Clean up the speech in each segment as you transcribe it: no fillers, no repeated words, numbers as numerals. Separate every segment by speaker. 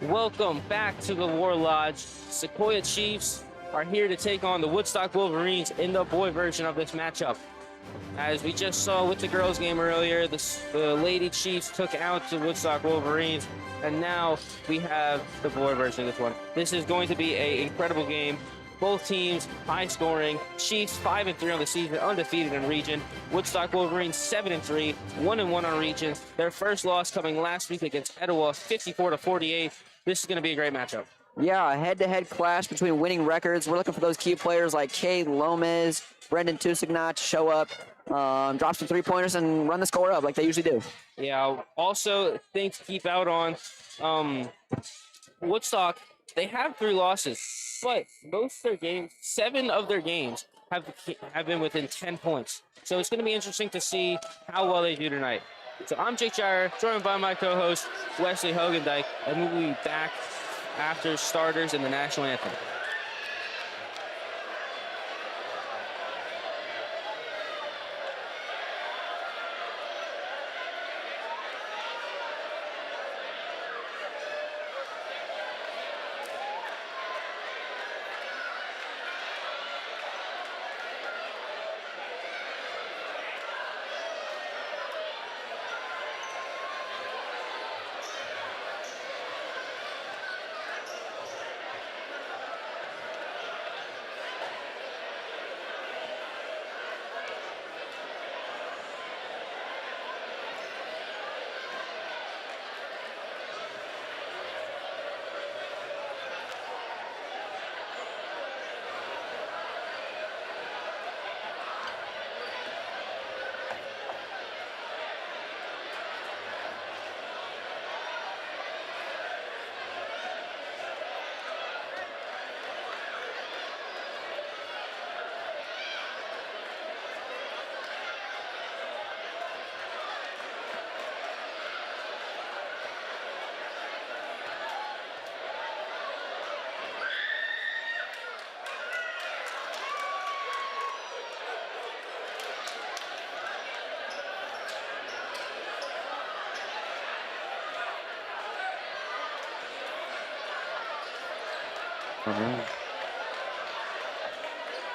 Speaker 1: Welcome back to the War Lodge. Sequoyah Chiefs are here to take on the Woodstock Wolverines in the boy version of this matchup. As we just saw with the girls game earlier, the Lady Chiefs took out the Woodstock Wolverines, and now we have the boy version of this one. This is going to be an incredible game. Both teams high scoring. Chiefs 5-3 on the season, undefeated in region. Woodstock Wolverines 7-3, 1-1 on region. Their first loss coming last week against Etowah, 54-48. This is going to be a great matchup.
Speaker 2: Yeah, a head-to-head clash between winning records. We're looking for those key players like Kay Lomez, Brendan Tusignot to show up, drop some three-pointers, and run the score up like they usually do.
Speaker 1: Yeah, also things to keep out on. Woodstock, they have 3 losses, but most of their games, 7 of their games have been within 10 points. So it's going to be interesting to see how well they do tonight. So I'm Jake Jire, joined by my co-host, Wesley Hogendijk, and we'll be back after starters in the national anthem.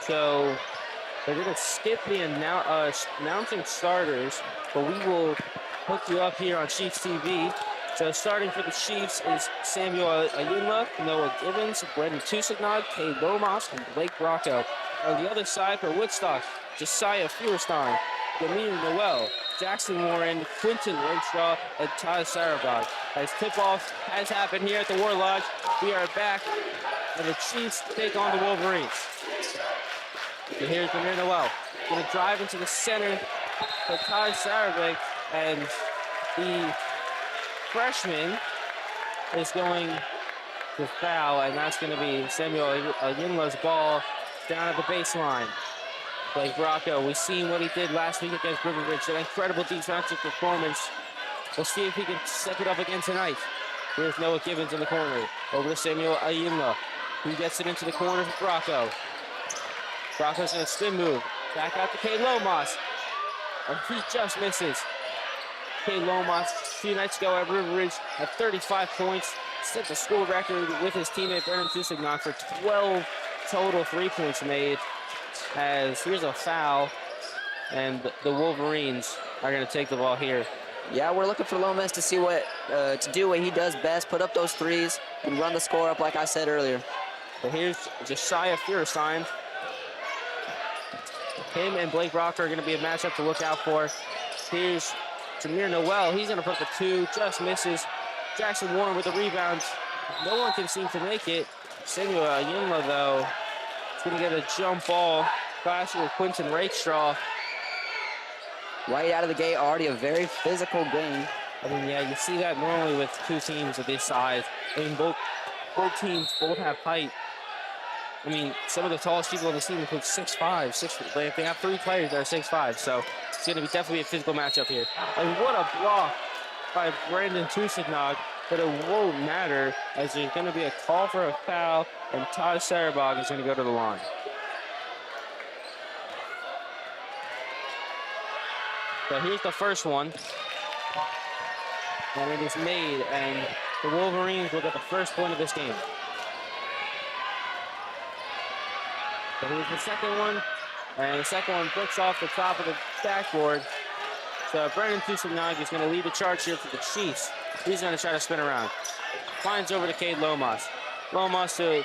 Speaker 1: So they're going to skip the announcing starters, but we will hook you up here on Chiefs TV. So starting for the Chiefs is Samuel Ayunla, Noah Gibbons, Brendan Tusignot, Kay Lomas, and Blake Rocco. On the other side for Woodstock, Josiah Feuerstein, Demir Noel, Jackson Warren, Quinton Rakestraw, and Todd Sarabog. As tip-off has happened here at the War Lodge, we are back, and the Chiefs take on the Wolverines. So here's Demir Noel, going to drive into the center for Todd Sarabog, and the freshman is going to foul, and that's going to be Samuel Ayunla's ball down at the baseline. Blake Rocco, we've seen what he did last week against River Ridge, an incredible defensive performance. We'll see if he can step it up again tonight. Here's Noah Gibbons in the corner, over to Samuel Ayunla, who gets it into the corner for Rocco. Rocco's in a spin move, back out to Kay Lomas, and he just misses. Kay Lomas, a few nights ago at River Ridge, had 35 points, set the school record with his teammate Brendan Tusignot for 12 total 3-points made. As here's a foul, and the Wolverines are going to take the ball here.
Speaker 2: Yeah, we're looking for Lomas to see what to do what he does best, put up those threes and run the score up like I said earlier.
Speaker 1: So here's Josiah Feuerstein. Him and Blake Rocker are going to be a matchup to look out for. Here's Demir Noel. He's going to put the 2, just misses. Jackson Warren with the rebound. No one can seem to make it. Samuel Ayunla, though, is going to get a jump ball. Clashing with Quinton Rakestraw.
Speaker 2: Right out of the gate, already a very physical game.
Speaker 1: I mean, yeah, you see that normally with 2 teams of this size. I mean, both teams have height. I mean, some of the tallest people on the team include 6'5", 6. They have 3 players that are 6'5", so it's going to be definitely a physical matchup here. And what a block by Brendan Tusignot, but it won't matter as there's going to be a call for a foul, and Todd Sarabog is going to go to the line. So here's the first one. And it is made, and the Wolverines will get the first point of this game. So here's the second one. And the second one breaks off the top of the backboard. So Brendan Tusignog is going to lead the charge here for the Chiefs. He's going to try to spin around. Finds over to Cade Lomas. Lomas to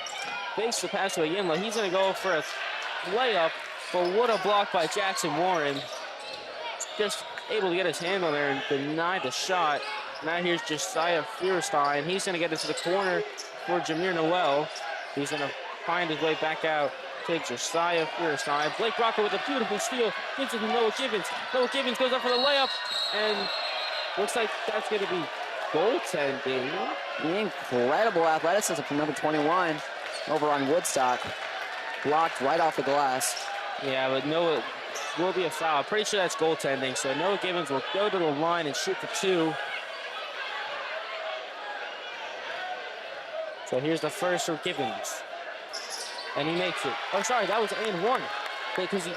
Speaker 1: fakes the pass to Ayinla. He's going to go for a layup, but what a block by Jackson Warren. Just able to get his hand on there and deny the shot. Now here's Josiah Feuerstein. He's going to get into the corner for Jameer Noel. He's going to find his way back out to Josiah Feuerstein. Blake Rocco with a beautiful steal. Gives it to Noah Gibbons. Noah Gibbons goes up for the layup, and looks like that's going to be goaltending.
Speaker 2: Incredible athleticism from number 21 over on Woodstock. Blocked right off the glass.
Speaker 1: Yeah, but Noah will be a foul. Pretty sure that's goaltending. So Noah Gibbons will go to the line and shoot for 2. So here's the first for Gibbons. And he makes it. Oh, sorry, that was and 1. Because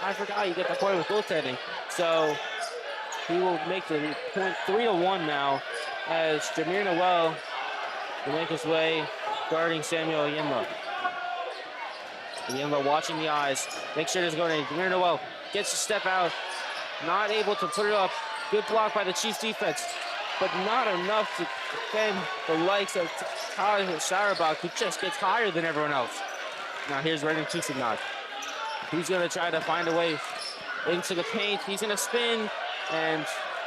Speaker 1: I forgot you get the point with goaltending. So he will make the point 3-1 now as Jameer Noel will make his way guarding Samuel Ayinla. Ayinla watching the eyes. Make sure there's going to Jameer Noel. Gets to step out. Not able to put it up. Good block by the Chiefs defense. But not enough to defend the likes of Tyler Sarabach, who just gets higher than everyone else. Now here's Brendan Tusignog. He's going to try to find a way into the paint. He's going to spin, and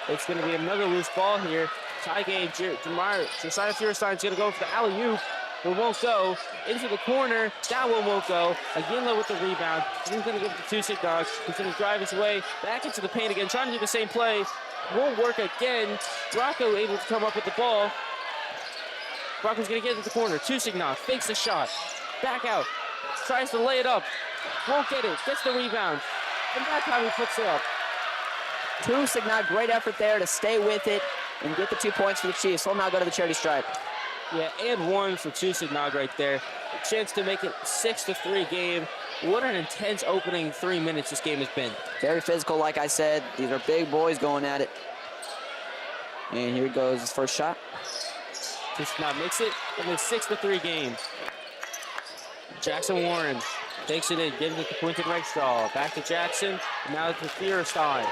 Speaker 1: it's going to be another loose ball here. Tie game, Josiah Feuerstein's going to go for the alley-oop. It won't go. Into the corner. That one won't go. Ayinla with the rebound. He's going to give it to Tusignog. He's going to drive his way back into the paint again, trying to do the same play. Won't work again. Rocco able to come up with the ball. Rocco's going to get into the corner. Tusignog fakes the shot. Back out. Tries to lay it up. Won't get it. Gets the rebound. And that's how he puts it up.
Speaker 2: Tusignog, great effort there to stay with it and get the 2 points for the Chiefs. We'll now go to the charity stripe.
Speaker 1: Yeah, and 1 for Tusignog right there. A chance to make it 6-3 game. What an intense opening 3 minutes this game has been.
Speaker 2: Very physical, like I said. These are big boys going at it. And here goes his first shot.
Speaker 1: Tusignog makes it in a 6-3 game. Jackson Warren takes it in, gives it to Quentin Rexstraw. Back to Jackson, and now to Feuerstein.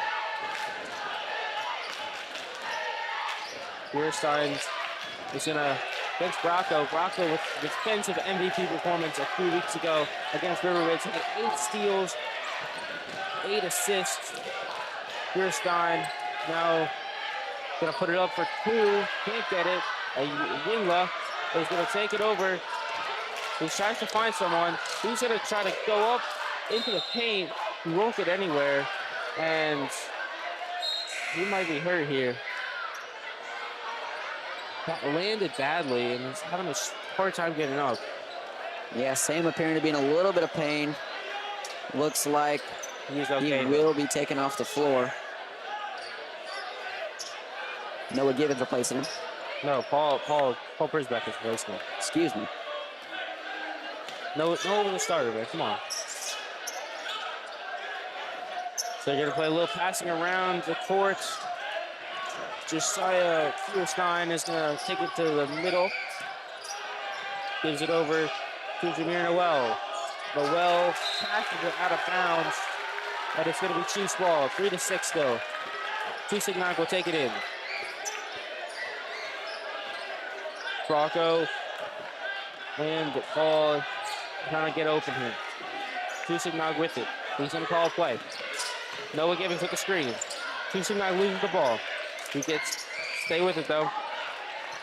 Speaker 1: Feuerstein is going to against Bracco. Bracco with defensive MVP performance a few weeks ago against River Ridge. Had 8 steals, 8 assists. Feuerstein now going to put it up for 2. Can't get it. Ayinla is going to take it over. He tries to find someone. He's going to try to go up into the paint. He won't get anywhere. And he might be hurt here. That landed badly, and he's having a hard time getting up.
Speaker 2: Yeah, Sam appearing to be in a little bit of pain. Looks like
Speaker 1: he's okay.
Speaker 2: He will be taken off the floor. Noah Gibbons replacing him.
Speaker 1: No, Paul Prisbeck is replacing him.
Speaker 2: Excuse me.
Speaker 1: No, the starter, man. Come on. So they're going to play a little passing around the court. Josiah Feuerstein is going to take it to the middle. Gives it over to Jameer Noel. Noel passes it out of bounds. And it's going to be Chiefs ball. 3-6 still. Tusignog will take it in. Bracco and Paul trying to get open here. Tusignog with it. He's going to call a play. Noah Gibbons with the screen. Tusignog loses the ball. He gets, stay with it though.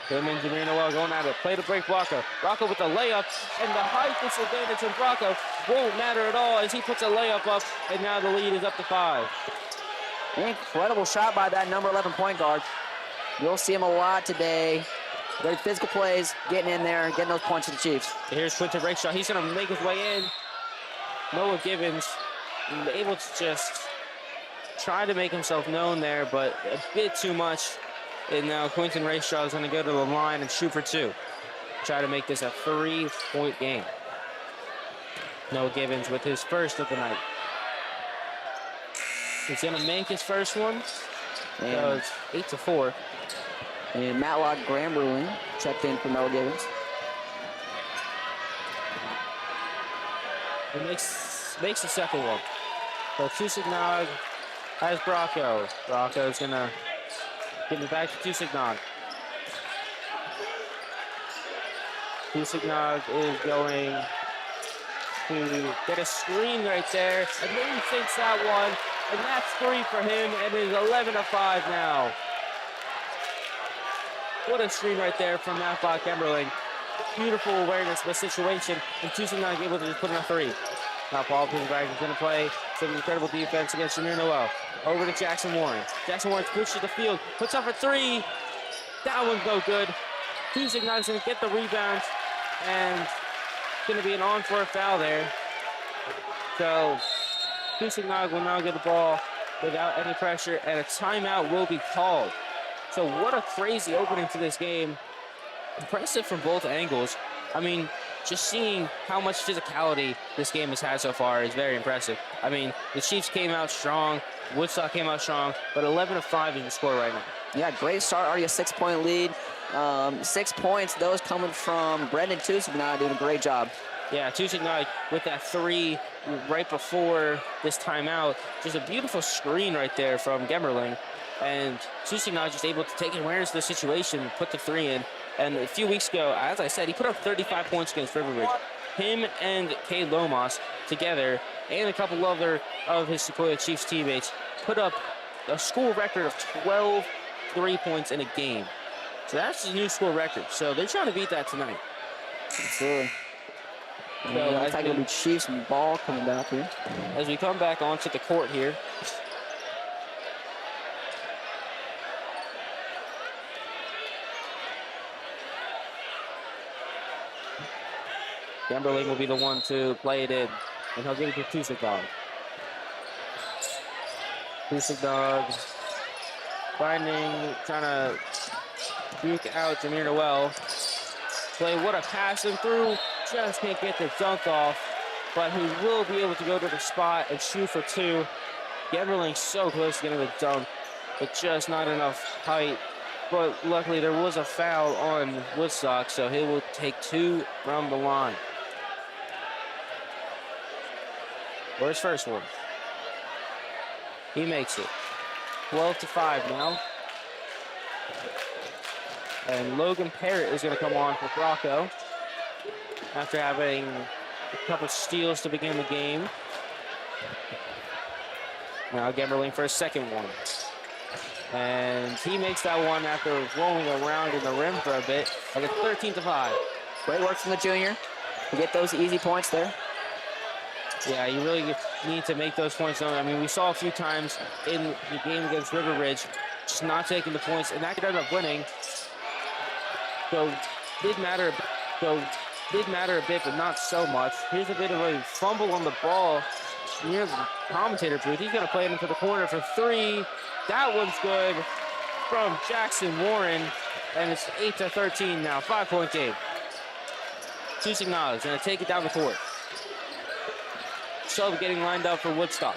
Speaker 1: Him and Jameer Noel going at it. Play to break Bracco. Bracco with the layup, and the height disadvantage from Bracco won't matter at all as he puts a layup up, and now the lead is up to 5.
Speaker 2: Incredible shot by that number 11 point guard. You'll see him a lot today. Very physical plays, getting in there, getting those points for the Chiefs.
Speaker 1: Here's Quentin Rexstraw. He's going to make his way in. Noah Gibbons able to just try to make himself known there, but a bit too much. And now Quentin Rexstraw is going to go to the line and shoot for 2. Try to make this a 3-point game. Noah Gibbons with his first of the night. He's going to make his first one. So it's 8-4.
Speaker 2: And Matlock Gramberling checked in for Noah Gibbons.
Speaker 1: He makes the second one. So Tusignog has Bracco. Bracco's gonna give it back to Tusignog. Tusignog is going to get a screen right there, and then he takes that one, and that's 3 for him, and it is 11-5 now. What a screen right there from Matlock Gramberling. Beautiful awareness of the situation, and Tusignog able to just put in a 3. Now Paul Pittsburgh is going to play some incredible defense against Jameer Noel. Over to Jackson Warren. Jackson Warren pushes the field, puts up a 3. That one's no good. Tusignog's going to get the rebound, and it's going to be an on for a foul there. So Tusignog will now get the ball without any pressure, and a timeout will be called. So what a crazy opening to this game. Impressive from both angles. I mean, just seeing how much physicality this game has had so far is very impressive. I mean, the Chiefs came out strong, Woodstock came out strong, but 11-5 is the score right now.
Speaker 2: Yeah, great start, already a 6-point lead. 6 points, those coming from Brendan Tusignog doing a great job.
Speaker 1: Yeah, Tusignog with that 3 right before this timeout. Just a beautiful screen right there from Gemmerling. And Tusignog just able to take awareness of the situation, put the 3 in. And a few weeks ago, as I said, he put up 35 points against River Ridge. Him and Cade Lomas together, and a couple other of his Sequoyah Chiefs teammates, put up a school record of 12 3-points in a game. So that's the new school record. So they're trying to beat that tonight.
Speaker 2: Absolutely.
Speaker 1: So
Speaker 2: looks like it'll be Chiefs ball coming back here.
Speaker 1: As we come back onto the court here, Gramberling will be the one to play it in, and he'll give it to Tusignog. Tusignog trying to juke out Jameer Noel. Play, what a pass and through. Just can't get the dunk off, but he will be able to go to the spot and shoot for 2. Gramberling so close to getting the dunk, but just not enough height. But luckily there was a foul on Woodstock, so he will take 2 from the line. For his first one. He makes it. 12-5 now. And Logan Parrott is going to come on for Bracco after having a couple steals to begin the game. Now Gemmerling for a second one. And he makes that one after rolling around in the rim for a bit. And it's 13-5.
Speaker 2: Great work from the junior to get those easy points there.
Speaker 1: Yeah, you really need to make those points known. I mean, we saw a few times in the game against River Ridge, just not taking the points, and that could end up winning. So did matter a bit, but not so much. Here's a bit of a fumble on the ball near the commentator booth. He's going to play it into the corner for 3. That one's good from Jackson Warren, and it's 8-13 now, 5-point game. Tusignog is going to take it down the court. Sub getting lined up for Woodstock.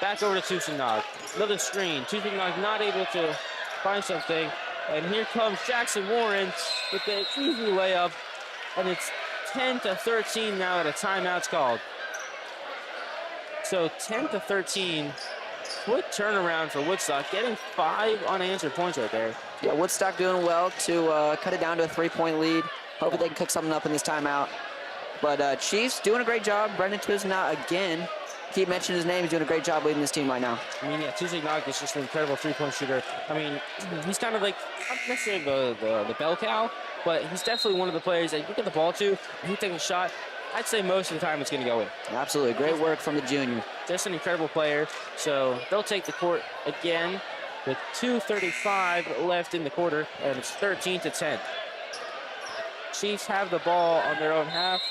Speaker 1: Back over to Tusignog. Another screen. Tusignog not able to find something. And here comes Jackson Warren with the easy layup. And it's 10-13 now at a timeout's called. So 10-13. Quick turnaround for Woodstock, getting 5 unanswered points right there.
Speaker 2: Yeah, Woodstock doing well to cut it down to a 3-point lead. Hopefully they can cook something up in this timeout. But Chiefs doing a great job. Brendan Tusignog again. Keep mentioning his name. He's doing a great job leading this team right now.
Speaker 1: I mean, yeah, Tusignog is just an incredible 3-point shooter. I mean, he's kind of like, not necessarily the bell cow, but he's definitely one of the players that you get the ball to, and he takes a shot. I'd say most of the time it's going to go in.
Speaker 2: Absolutely. Great work from the junior.
Speaker 1: Just an incredible player. So they'll take the court again with 2:35 left in the quarter, and it's 13-10. Chiefs have the ball on their own half.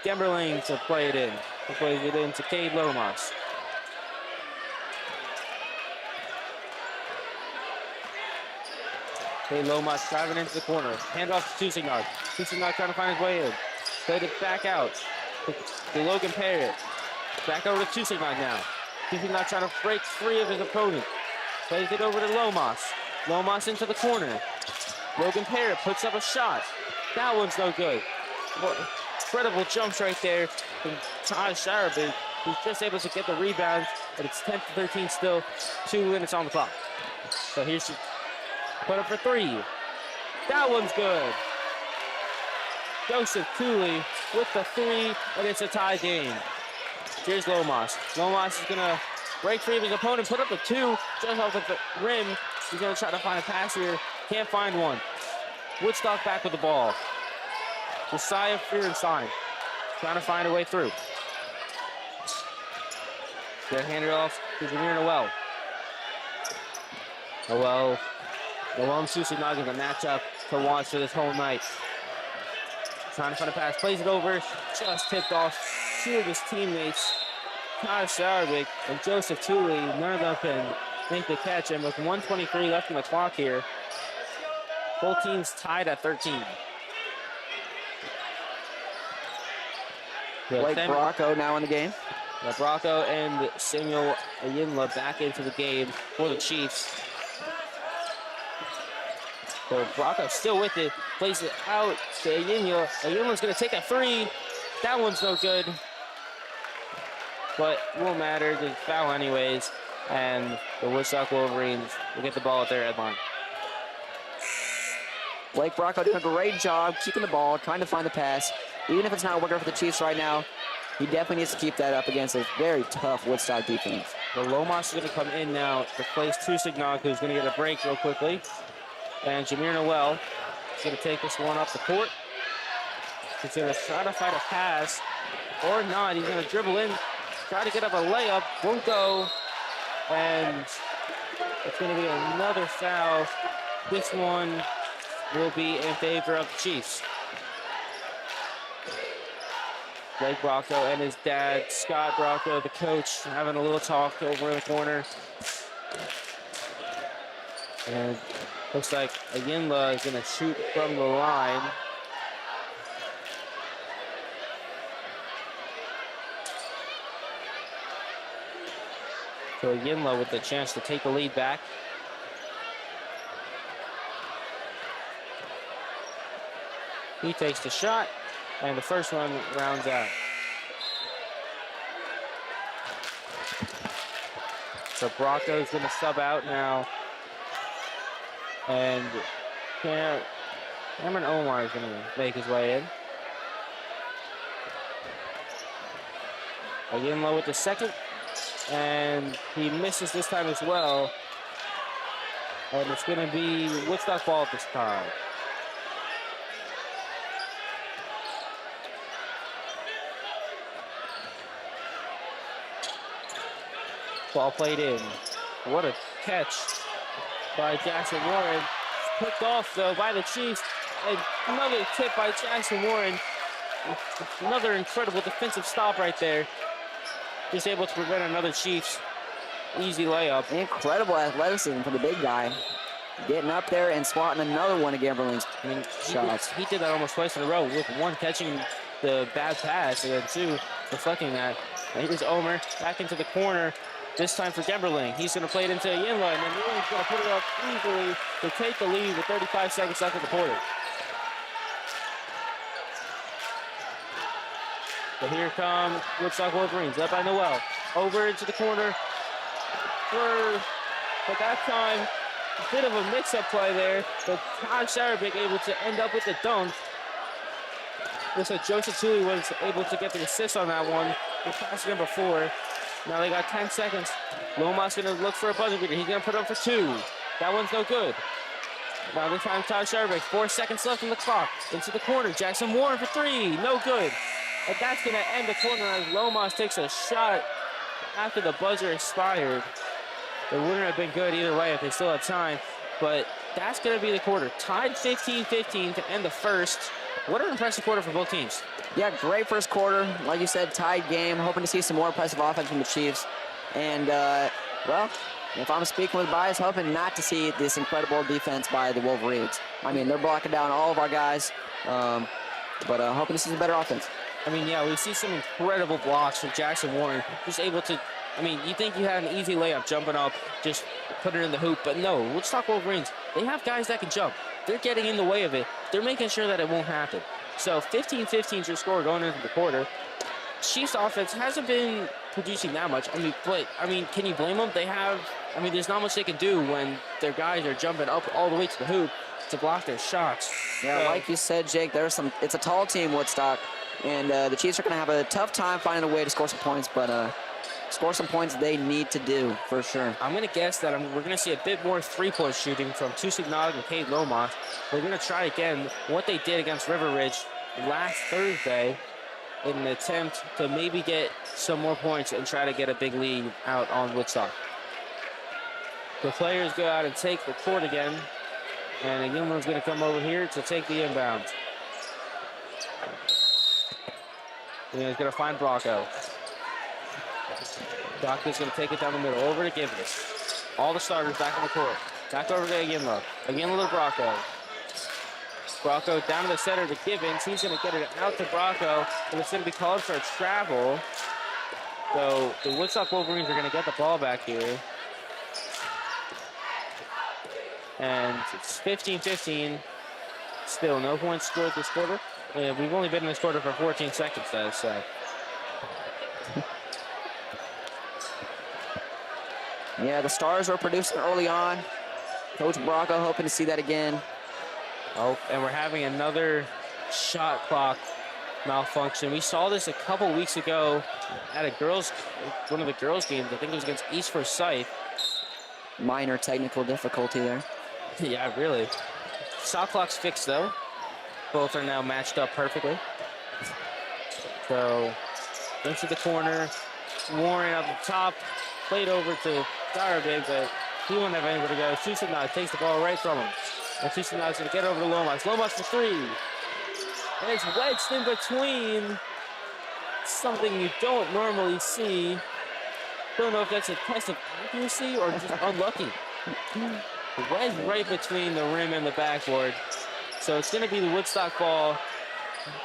Speaker 1: Gemmerling to play it in. He plays it in to Cade Lomas. Cade Lomas driving into the corner. Hand off to Tusignog. Tusignog trying to find his way in. Played it back out to Logan Parrott. Back over to Tusignog now. Tusignog trying to break free of his opponent. Plays it over to Lomas. Lomas into the corner. Logan Parrott puts up a shot. That one's no good. Well, incredible jumps right there from Todd Sharaby, who's just able to get the rebound, but it's 10-13 still, 2 minutes on the clock. So here's put up for 3. That one's good. Joseph Cooley with the 3, and it's a tie game. Here's Lomas. Lomas is gonna break free of his opponent, put up the 2, just off the rim. He's gonna try to find a pass here. Can't find one. Woodstock back with the ball. Josiah Fearenstein trying to find a way through. They're handed off to Jameer Noel. Noel and Susinaga, the matchup to watch for this whole night. Trying to find a pass, plays it over, just tipped off 2 of his teammates, Tyler Sauerbick and Joseph Tooley. None of them can make the catch, and with 1:23 left in the clock here, both teams tied at 13.
Speaker 2: Blake Bracco now in the game.
Speaker 1: Bracco and Samuel Ayinla back into the game for the Chiefs. So Bracco still with it, plays it out to Ayinla. Ayinla's gonna take a 3. That one's no good, but it won't matter, just foul anyways, and the Woodstock Wolverines will get the ball at their end line.
Speaker 2: Blake Bracco doing a great job keeping the ball, trying to find the pass. Even if it's not working for the Chiefs right now, he definitely needs to keep that up against a very tough Woodstock defense.
Speaker 1: The Lomas is going to come in now to replace Tusignac, who's going to get a break real quickly. And Jameer Noel is going to take this one up the court. He's going to try to find a pass, or not. He's going to dribble in, try to get up a layup, won't go. And it's going to be another foul. This one will be in favor of the Chiefs. Blake Bracco and his dad, Scott Bracco, the coach, having a little talk over in the corner. And looks like Ayinla is going to shoot from the line. So Ayinla with the chance to take the lead back. He takes the shot, and the first one rounds out. So Bracco's going to sub out now. And Cameron Omar is going to make his way in. Ayinla with the second, and he misses this time as well. And it's going to be Woodstock ball at this time. Ball played in. What a catch by Jackson Warren. Picked off though by the Chiefs. And another tip by Jackson Warren. Another incredible defensive stop right there. Just able to prevent another Chiefs easy layup.
Speaker 2: Incredible athleticism for the big guy. Getting up there and swatting another one of Gamberling's shots.
Speaker 1: He did that almost twice in a row, with one catching the bad pass and then 2 deflecting that. And here's Omer back into the corner. This time for Gemberling. He's going to play it into Ayinla, and then Ayinla's going to put it up easily to take the lead with 35 seconds left in the quarter. So here come Woodstock Wolverines, led by Noel. Over into the corner. But that time, a bit of a mix-up play there, but Todd Sharabick able to end up with the dunk. Looks like Joseph Tooley was able to get the assist on that one. He passed number 4. Now they got 10 seconds. Lomas gonna look for a buzzer beater. He's gonna put up for 2. That one's no good. Now this time Todd Sharabick, 4 seconds left in the clock. Into the corner, Jackson Warren for 3, no good. And that's gonna end the quarter as Lomas takes a shot after the buzzer expired. It wouldn't have been good either way if they still had time, but that's gonna be the quarter. Tied 15-15 to end the first. What an impressive quarter for both teams.
Speaker 2: Yeah, great first quarter. Like you said, tied game. Hoping to see some more impressive offense from the Chiefs. And, well, if I'm speaking with bias, hoping not to see this incredible defense by the Wolverines. I mean, they're blocking down all of our guys, but hoping to see some better offense.
Speaker 1: I mean, yeah, we see some incredible blocks from Jackson Warren. Just able to, I mean, you think you had an easy layup jumping up, just put it in the hoop, but no, Woodstock Wolverines, they have guys that can jump. they're getting in the way of it. They're making sure that it won't happen. So 15-15 is your score going into the quarter. Chiefs offense hasn't been producing that much. I mean, can you blame them? There's not much they can do when their guys are jumping up all the way to the hoop to block their shots.
Speaker 2: Yeah, like you said, Jake, it's a tall team, Woodstock, and the Chiefs are going to have a tough time finding a way to score some points, but score some points they need to do, for sure.
Speaker 1: I'm going to guess that we're going to see a bit more three-point shooting from Tusignog and Cade Lomas. We're going to try again what they did against River Ridge last Thursday in an attempt to maybe get some more points and try to get a big lead out on Woodstock. The players go out and take the court again, and Aguilar's going to come over here to take the inbound. And he's going to find Bracco. Bracco's going to take it down the middle, over to Givens. All the starters back on the court. Back over to Aguilar. Aguilar to Bracco. Bracco down to the center to Givens. He's going to get it out to Bracco, and it's going to be called for a travel. So the Woodstock Wolverines are going to get the ball back here. And it's 15-15. Still no points scored this quarter. We've only been in this quarter for 14 seconds, though, so.
Speaker 2: Yeah, the Stars were producing early on. Coach Bracco hoping to see that again.
Speaker 1: Oh, and we're having another shot clock malfunction. We saw this a couple weeks ago at one of the girls' games. I think it was against East Forsyth.
Speaker 2: Minor technical difficulty there.
Speaker 1: Yeah, really. Shot clock's fixed, though. Both are now matched up perfectly. So, into the corner. Warren up the top. Played over to Darabig, but he won't have anywhere to go. Tusignog takes the ball right from him. And Tusignog's going to get over to Lomas. Lomas for three. And it's wedged in between. Something you don't normally see. Don't know if that's a test of accuracy or just unlucky. Wedged right between the rim and the backboard. So it's going to be the Woodstock ball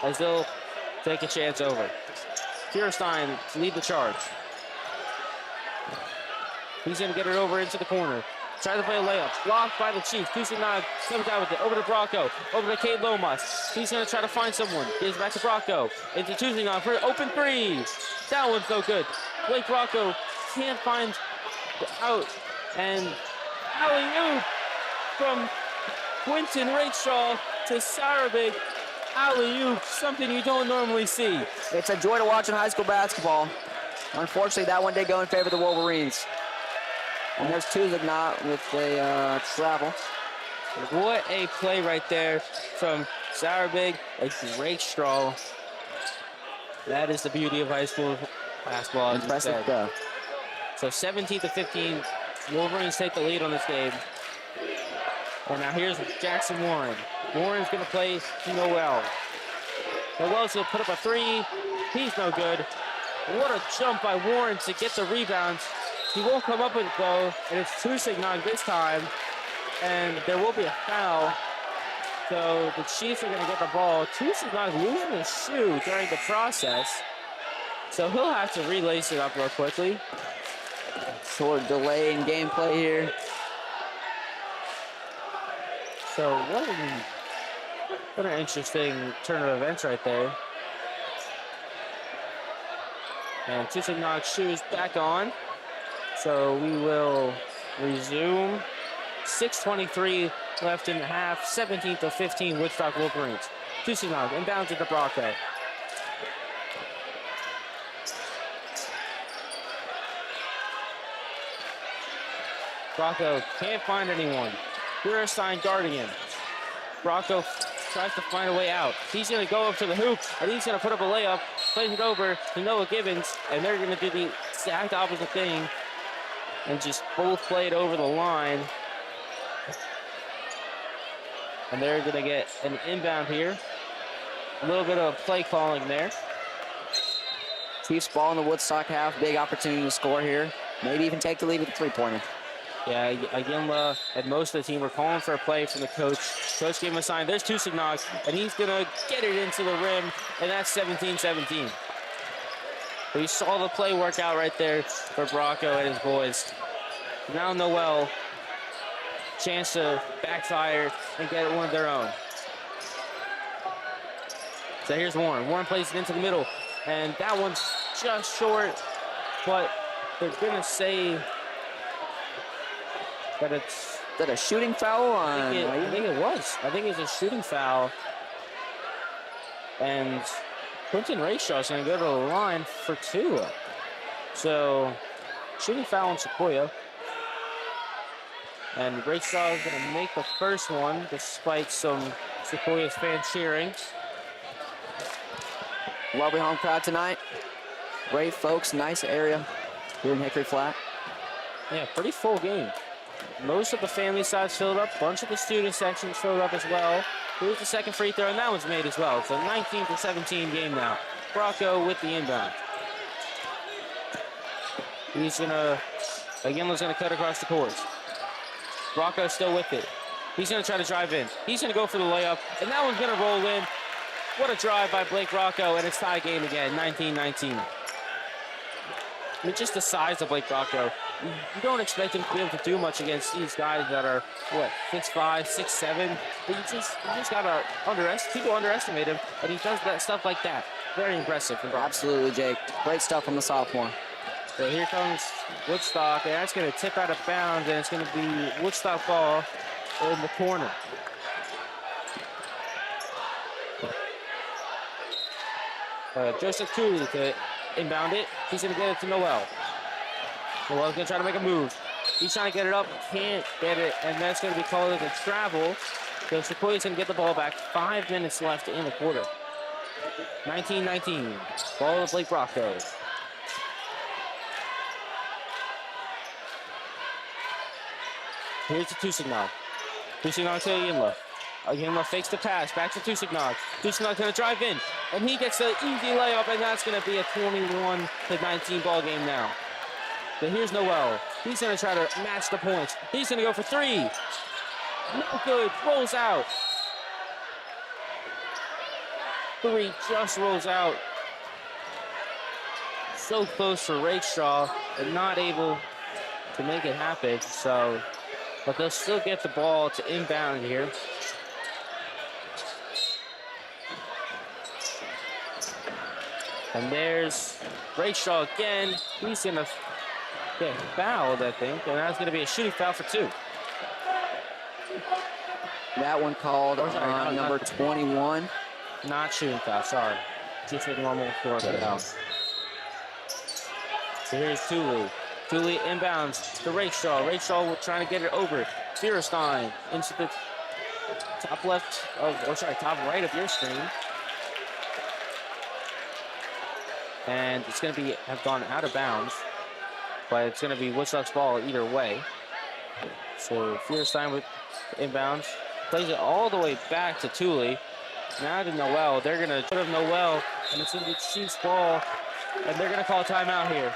Speaker 1: as they'll take a chance over. Feuerstein lead the charge. He's going to get it over into the corner. Tries to play a layup. Blocked by the Chiefs. Tusignog comes out with it. Over to Bracco. Over to Cade Lomas. He's going to try to find someone. Gives back to Bracco. Into Tusignog for an open three. That one's no good. Blake Bracco can't find the out. And alley-oop from Quinton Rakestraw to Sarabig. Alley-oop, something you don't normally see.
Speaker 2: It's a joy to watch in high school basketball. Unfortunately, that one did go in favor of the Wolverines. And there's Tusignog with a travel.
Speaker 1: What a play right there from Sarabig and Rakestraw. That is the beauty of high school basketball.
Speaker 2: Impressive stuff.
Speaker 1: So 17-15, Wolverines take the lead on this game. And now here's Jackson Warren. Warren's going to play Noel. Noel's going to put up a three. He's no good. What a jump by Warren to get the rebound. He won't come up with it, though, and it's Tusignog this time. And there will be a foul. So the Chiefs are going to get the ball. Tusignog losing his shoe during the process. So he'll have to relace it up real quickly.
Speaker 2: Short delay in gameplay here.
Speaker 1: So what an interesting turn of events right there. And Tusignog's shoes back on. So we will resume. 6:23 left in the half. 17-15 Woodstock Wolverines. Tusignog inbounds into Bracco. Bracco can't find anyone. Feuerstein guarding him. Bracco tries to find a way out. He's going to go up to the hoop, and he's going to put up a layup, plays it over to Noah Gibbons, and they're going to do the exact opposite thing and just both play it over the line. And they're going to get an inbound here. A little bit of play calling there.
Speaker 2: Chiefs ball in the Woodstock half. Big opportunity to score here. Maybe even take the lead with a three-pointer.
Speaker 1: Yeah, again, and most of the team were calling for a play from the coach. Coach gave him a sign. There's Tusignog, and he's going to get it into the rim, and that's 17-17. We saw the play work out right there for Bracco and his boys. Now Noel, chance to backfire and get one of their own. So here's Warren. Warren plays it into the middle, and that one's just short, but they're going to say that it's...
Speaker 2: Is that a shooting foul on?
Speaker 1: I think it was. I think it's a shooting foul. And Quentin Rayshaw is going to go to the line for 2. So, shooting foul on Sequoyah. And Rayshaw is going to make the first one, despite some Sequoyah's fans cheering.
Speaker 2: Lovely home crowd tonight. Great folks, nice area here in Hickory Flat.
Speaker 1: Yeah, pretty full game. Most of the family sides filled up. Bunch of the student sections filled up as well. Here's the second free throw, and that one's made as well. It's a 19-17 game now. Bracco with the inbound. He's gonna, Aguinla's gonna cut across the court. Bracco still with it. He's gonna try to drive in. He's gonna go for the layup, and that one's gonna roll in. What a drive by Blake Bracco, and it's tie game again, 19-19. I mean, just the size of Blake Bracco. You don't expect him to be able to do much against these guys that are, what, 6'5", 6'7". But you just gotta people underestimate him, and he does that stuff like that. Very impressive.
Speaker 2: Absolutely, Jake. Great stuff from the sophomore.
Speaker 1: So here comes Woodstock, and that's gonna tip out of bounds, and it's gonna be Woodstock ball in the corner. Joseph Cooley to inbound it. He's gonna get it to Noel. Noel's gonna try to make a move. He's trying to get it up, can't get it, and that's gonna be called as a travel. So Sequoyah's gonna get the ball back. 5 minutes left in the quarter. 19-19. Ball to Blake Bracco. Here's the Tusignog. Tusignog to Aguinla. Aguinla fakes the pass, back to Tusignog. Tusignog's gonna drive in, and he gets the easy layup, and that's gonna be a 21-19 ball game now. But here's Noel. He's gonna try to match the points. He's gonna go for 3. No good, rolls out. 3 just rolls out. So close for Rayshaw, but not able to make it happen. So, but they'll still get the ball to inbound here. And there's Rayshaw again. He's gonna get fouled, I think, and that's gonna be a shooting foul for 2.
Speaker 2: That one called on number 21.
Speaker 1: Not shooting foul, sorry. Just a normal floor foul. So here's Thule. Thule inbounds to Rayshaw. Rayshaw trying to get it over. Fierstein into the top left of, or sorry, top right of your screen. And it's going to be have gone out of bounds, but it's going to be Woodstock's ball either way. So Fierstein with inbounds, plays it all the way back to Thule. Now to Noel. They're going to put up Noel, and it's going to be Chiefs ball, and they're going to call timeout here.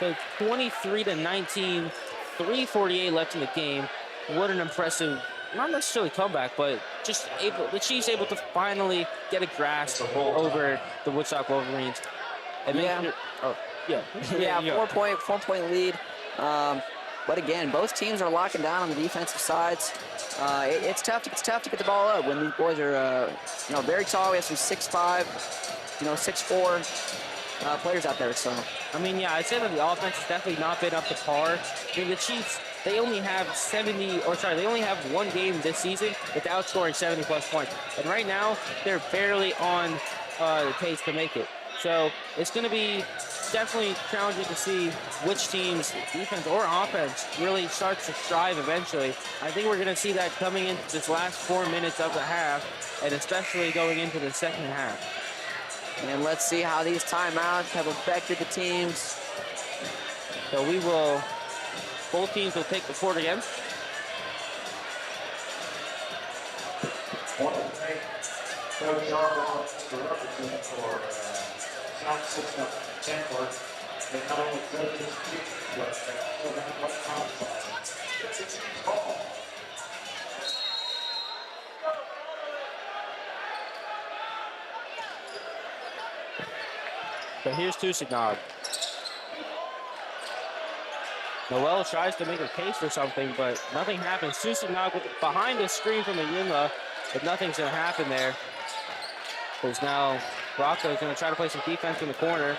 Speaker 1: So 23-19, 3:48 left in the game. What an impressive, not necessarily comeback, but just the Chiefs able to finally get a grasp over the Woodstock Wolverines. And
Speaker 2: yeah. Yeah, 4-point lead. But again, both teams are locking down on the defensive sides. It's tough to get the ball up when these boys are very tall. We have some 6'5", 6'4" players out there. So
Speaker 1: I mean, yeah, I'd say that the offense has definitely not been up to par. I mean, the Chiefs, they only have one game this season without scoring 70-plus points. And right now, they're barely on the pace to make it. So it's going to be definitely challenging to see which team's defense or offense really starts to strive eventually. I think we're going to see that coming into this last 4 minutes of the half, and especially going into the second half.
Speaker 2: And let's see how these timeouts have affected the teams.
Speaker 1: So both teams will take the court again. So here's Tusignog. Noel tries to make a case for something, but nothing happens. Susan now behind the screen from the Yinla, but nothing's going to happen there. Because now Rocco is going to try to play some defense in the corner.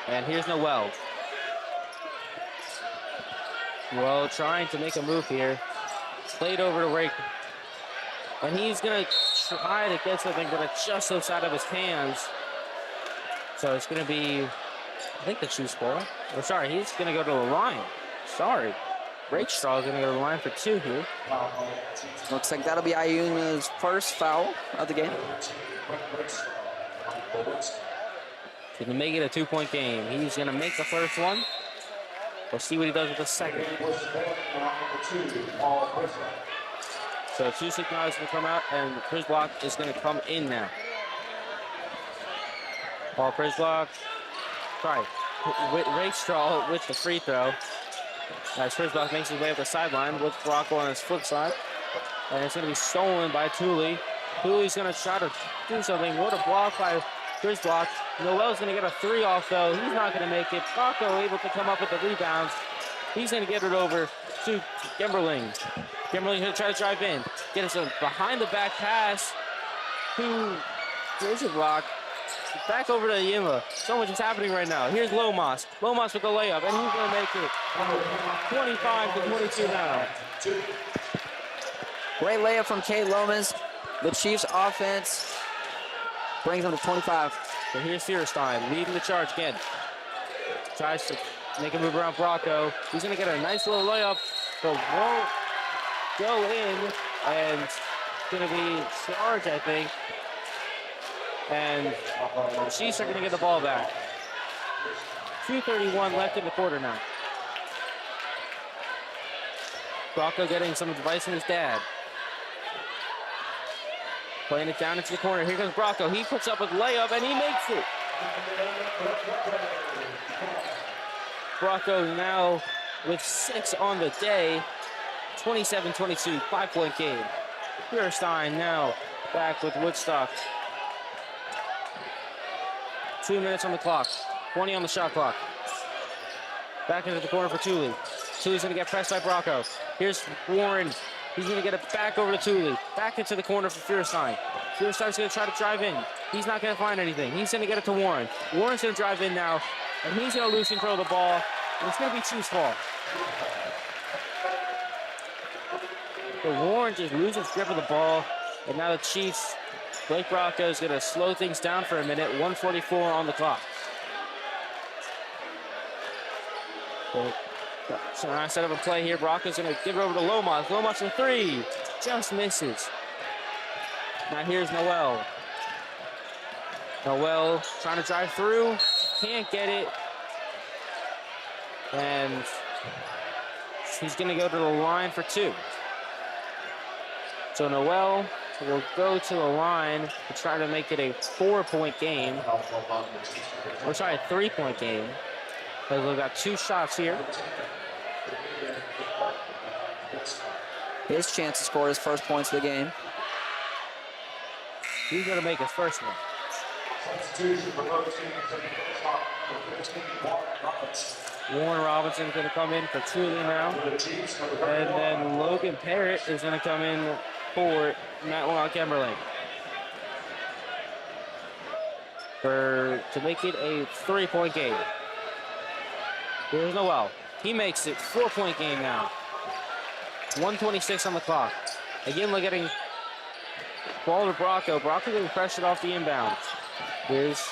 Speaker 1: And here's Noel. Noel trying to make a move here. Played over to Rake. And he's going to try to get something, but it's just outside of his hands. So it's going to be, I think, the Chiefs ball. Or sorry, he's going to go to the line. Sorry. Rakestraw is going to go to the line for 2 here.
Speaker 2: Looks like that'll be Ayuna's first foul of the game.
Speaker 1: Going to make it a 2-point game. He's going to make the first one. We'll see what he does with the second. So Susik now is going to come out, and Prisblock is going to come in now. Paul Prisblock, sorry, Rakestraw with the free throw. As Prisblock makes his way up the sideline with Rocco on his flip side. And it's going to be stolen by Thule. Thule's going to try to do something. What a block by Prisblock. Noel's going to get a 3 off, though. He's not going to make it. Rocco able to come up with the rebounds. He's going to get it over to Gemberling. Gemberling going to try to drive in. Get us a behind-the-back pass to Prisblock. Back over to Yinla. So much is happening right now. Here's Lomas. Lomas with the layup, and he's going to make it 25-22 now.
Speaker 2: Great layup from Kate Lomas. The Chiefs offense brings them to 25.
Speaker 1: So here's Fierstein leading the charge again. Tries to make a move around Rocco. He's going to get a nice little layup, but won't go in, and it's going to be charged, I think. And the Chiefs are going to get the ball back. 2:31 left in the quarter now. Rocco getting some advice from his dad. Playing it down into the corner. Here comes Rocco. He puts up a layup, and he makes it. Rocco now with 6 on the day. 27-22, 5-point game. Fierstein now back with Woodstock. 2 minutes on the clock, 20 on the shot clock. Back into the corner for Thule. Thule's going to get pressed by Rocco. Here's Warren. He's going to get it back over to Thule. Back into the corner for Fierstein. Fierstein's going to try to drive in. He's not going to find anything. He's going to get it to Warren. Warren's going to drive in now, and he's going to lose control of the ball. And it's going to be Chiefs' ball. So Warren just loses grip of the ball, and now the Chiefs. Blake Rocco is going to slow things down for a minute. 1:44 on the clock. So now instead of a play here, Rocco's going to give it over to Lomas. Lomas for 3. Just misses. Now here's Noel. Noel trying to drive through. Can't get it. And he's going to go to the line for 2. So Noel will go to the line to try to make it a 4-point game. Or sorry, a 3-point game. Because we've got 2 shots here.
Speaker 2: His chance to score his first points of the game.
Speaker 1: He's going to make his first one. Warren Robinson's going to come in for Thule now. And then Logan Parrott is going to come in for Matt Kimberlake. To make it a 3-point game. Here's Noel. He makes it 4-point game now. 1:26 on the clock. Again, we're getting ball to Bracco. Bracco getting pressured off the inbound. Here's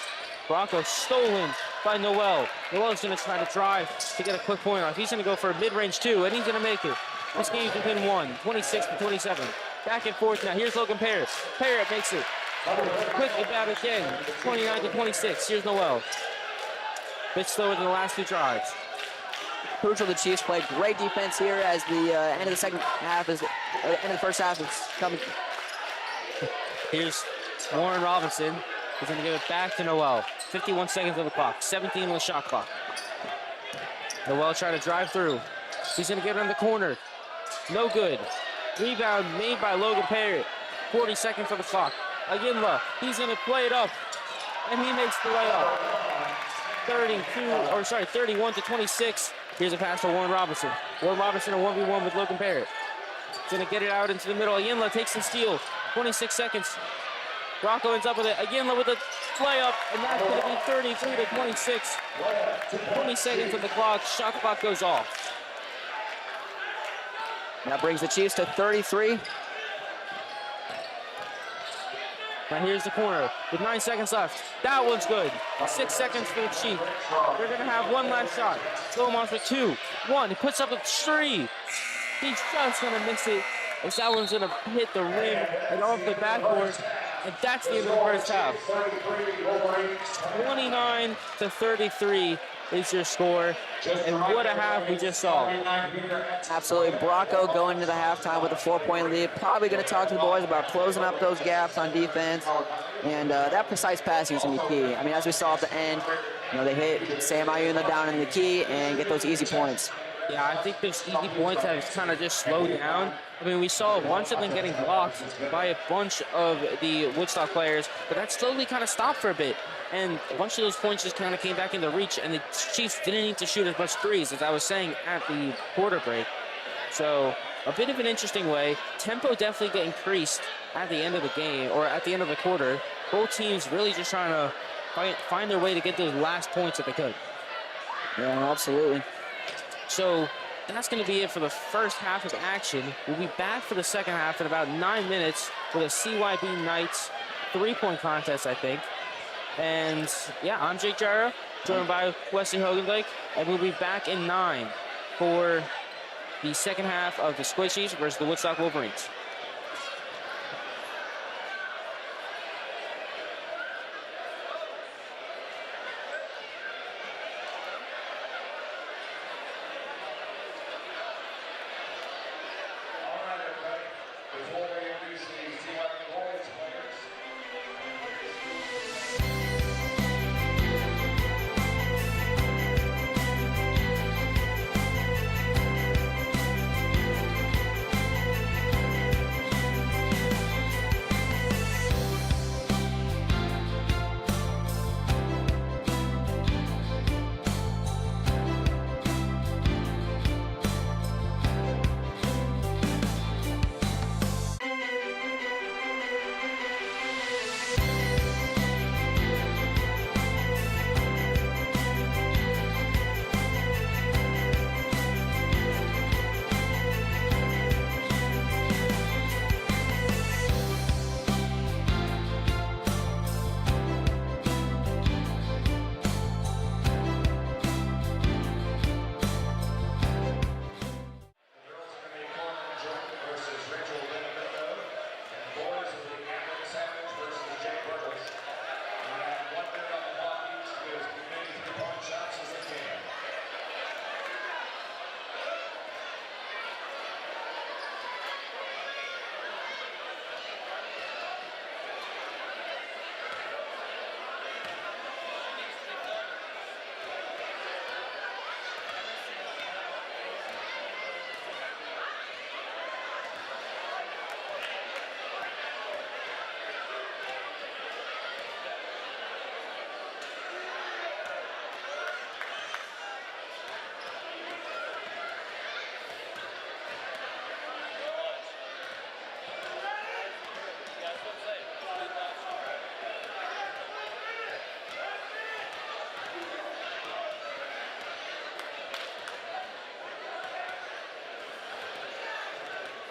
Speaker 1: Bracco stolen by Noel. Noel's going to try to drive to get a quick point off. He's going to go for a mid-range 2, and he's going to make it. This game's within 1, 26-27. Back and forth now. Here's Logan Parrott. Parrott makes it. Quick about again. 29-26. Here's Noel. Bit slower than the last 2 drives.
Speaker 2: Crucial, the Chiefs played great defense here as the end of the second half is, end of the first half is coming.
Speaker 1: Here's Warren Robinson. He's going to give it back to Noel. 51 seconds on the clock. 17 on the shot clock. Noel trying to drive through. He's going to get it in the corner. No good. Rebound made by Logan Parrott. 40 seconds on the clock. Aginla, he's going to play it up. And he makes the layup. 31 to 26. Here's a pass to Warren Robinson. Warren Robinson a 1v1 with Logan Parrott. He's gonna get it out into the middle. Ayinla takes the steal. 26 seconds. Rocco ends up with it. Ayinla with a layup, and that's gonna be 33 to 26. 20 seconds on the clock. Shot clock goes off.
Speaker 2: That brings the Chiefs to 33.
Speaker 1: Now here's the corner with 9 seconds left. That one's good. 6 seconds for the Chiefs. They're gonna have one last shot. Gomez with 2, 1. He puts up a 3. He's just gonna miss it. As that one's gonna hit the rim and off the backboard. And that's the end of the first half. 29 to 33 is your score. And what a half we just saw.
Speaker 2: Absolutely. Bracco going into the halftime with a 4-point lead. Probably going to talk to the boys about closing up those gaps on defense. And that precise passing is going to be key. I mean, as we saw at the end, they hit Sam Ayuna down in the key and get those easy points.
Speaker 1: Yeah, I think those easy points have kind of just slowed down. I mean, we saw a bunch of them getting blocked by a bunch of the Woodstock players, but that slowly kind of stopped for a bit. And a bunch of those points just kind of came back into reach, and the Chiefs didn't need to shoot as much threes, as I was saying at the quarter break. So a bit of an interesting way. Tempo definitely got increased at the end of the game, or at the end of the quarter. Both teams really just trying to find their way to get those last points that they could.
Speaker 2: Yeah, absolutely.
Speaker 1: So that's going to be it for the first half of action. We'll be back for the second half in about 9 minutes with a CYB Knights 3-point contest, I think. And yeah, I'm Jake Jara, joined by Wesley Hogenblake, and we'll be back in 9 for the second half of the Sequoyah Chiefs versus the Woodstock Wolverines.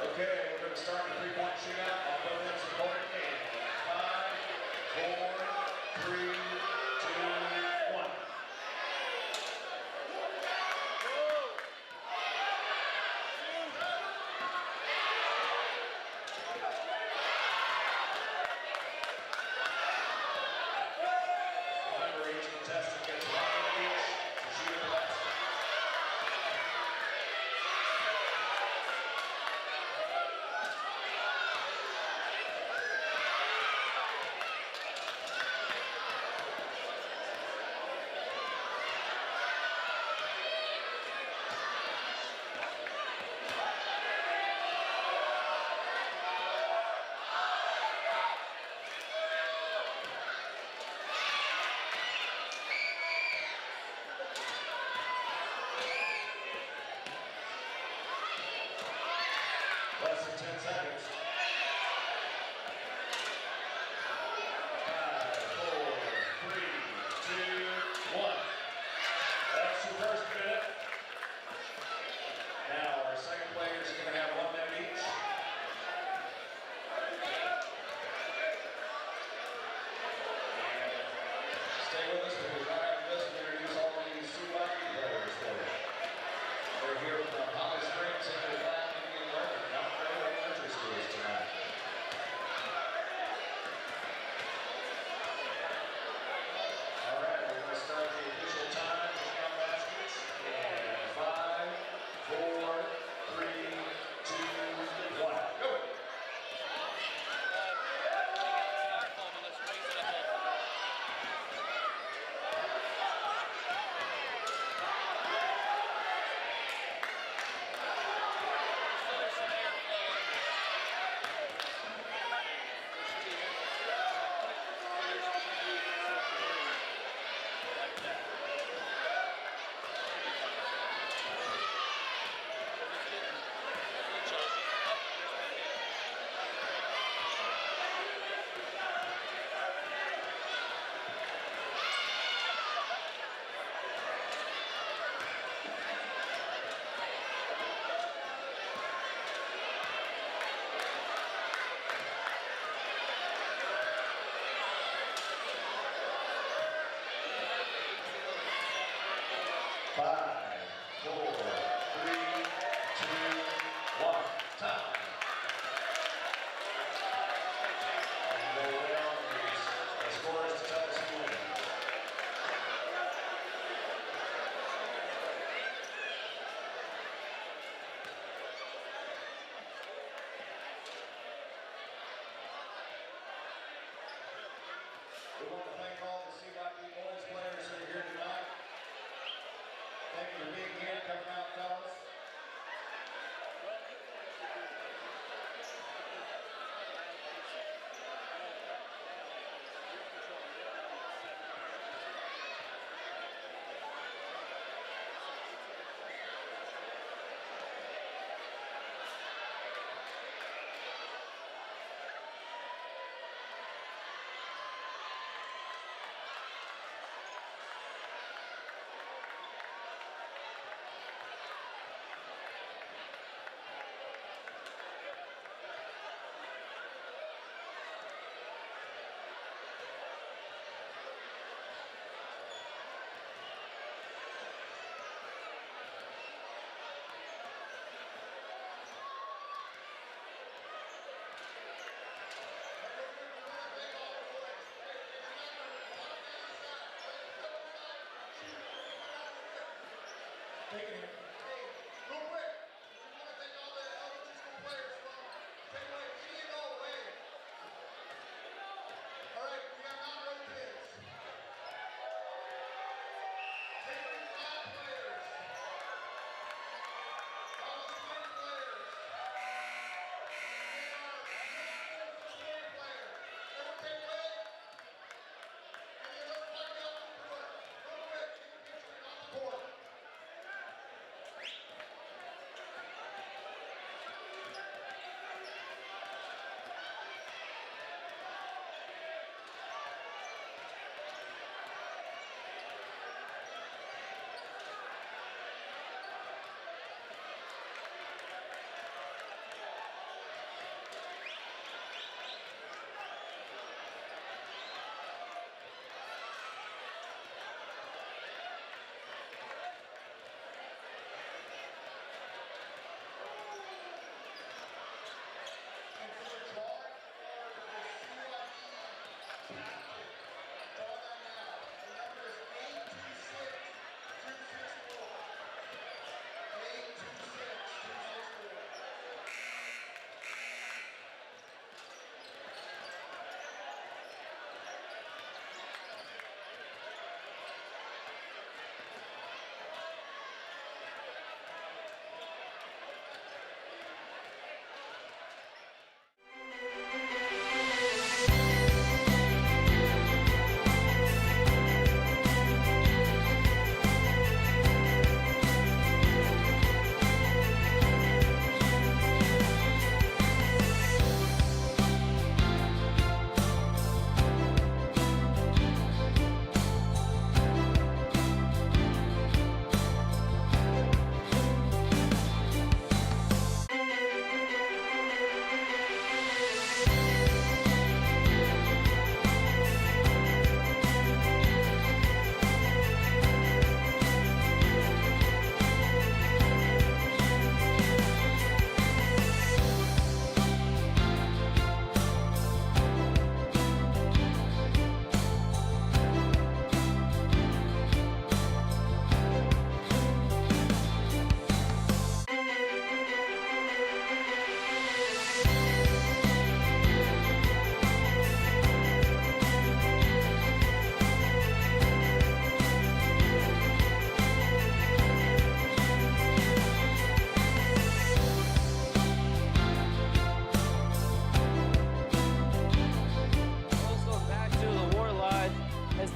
Speaker 3: Okay, we're going to start the three-point shootout on both ends of the court in 5, 4, 3, 2, 1. Remember, each contestant gets 1 minute each to shoot a basket. fellas. Taking it. Hey, real quick, we want to thank all the elementary school players from Sequoyah, Indiana away. All right, we got non-road kids. Taking flag players. All the swing players. And our swing players. Everyone take away. And then let's park it up on the court. Real quick, take a picture on the court.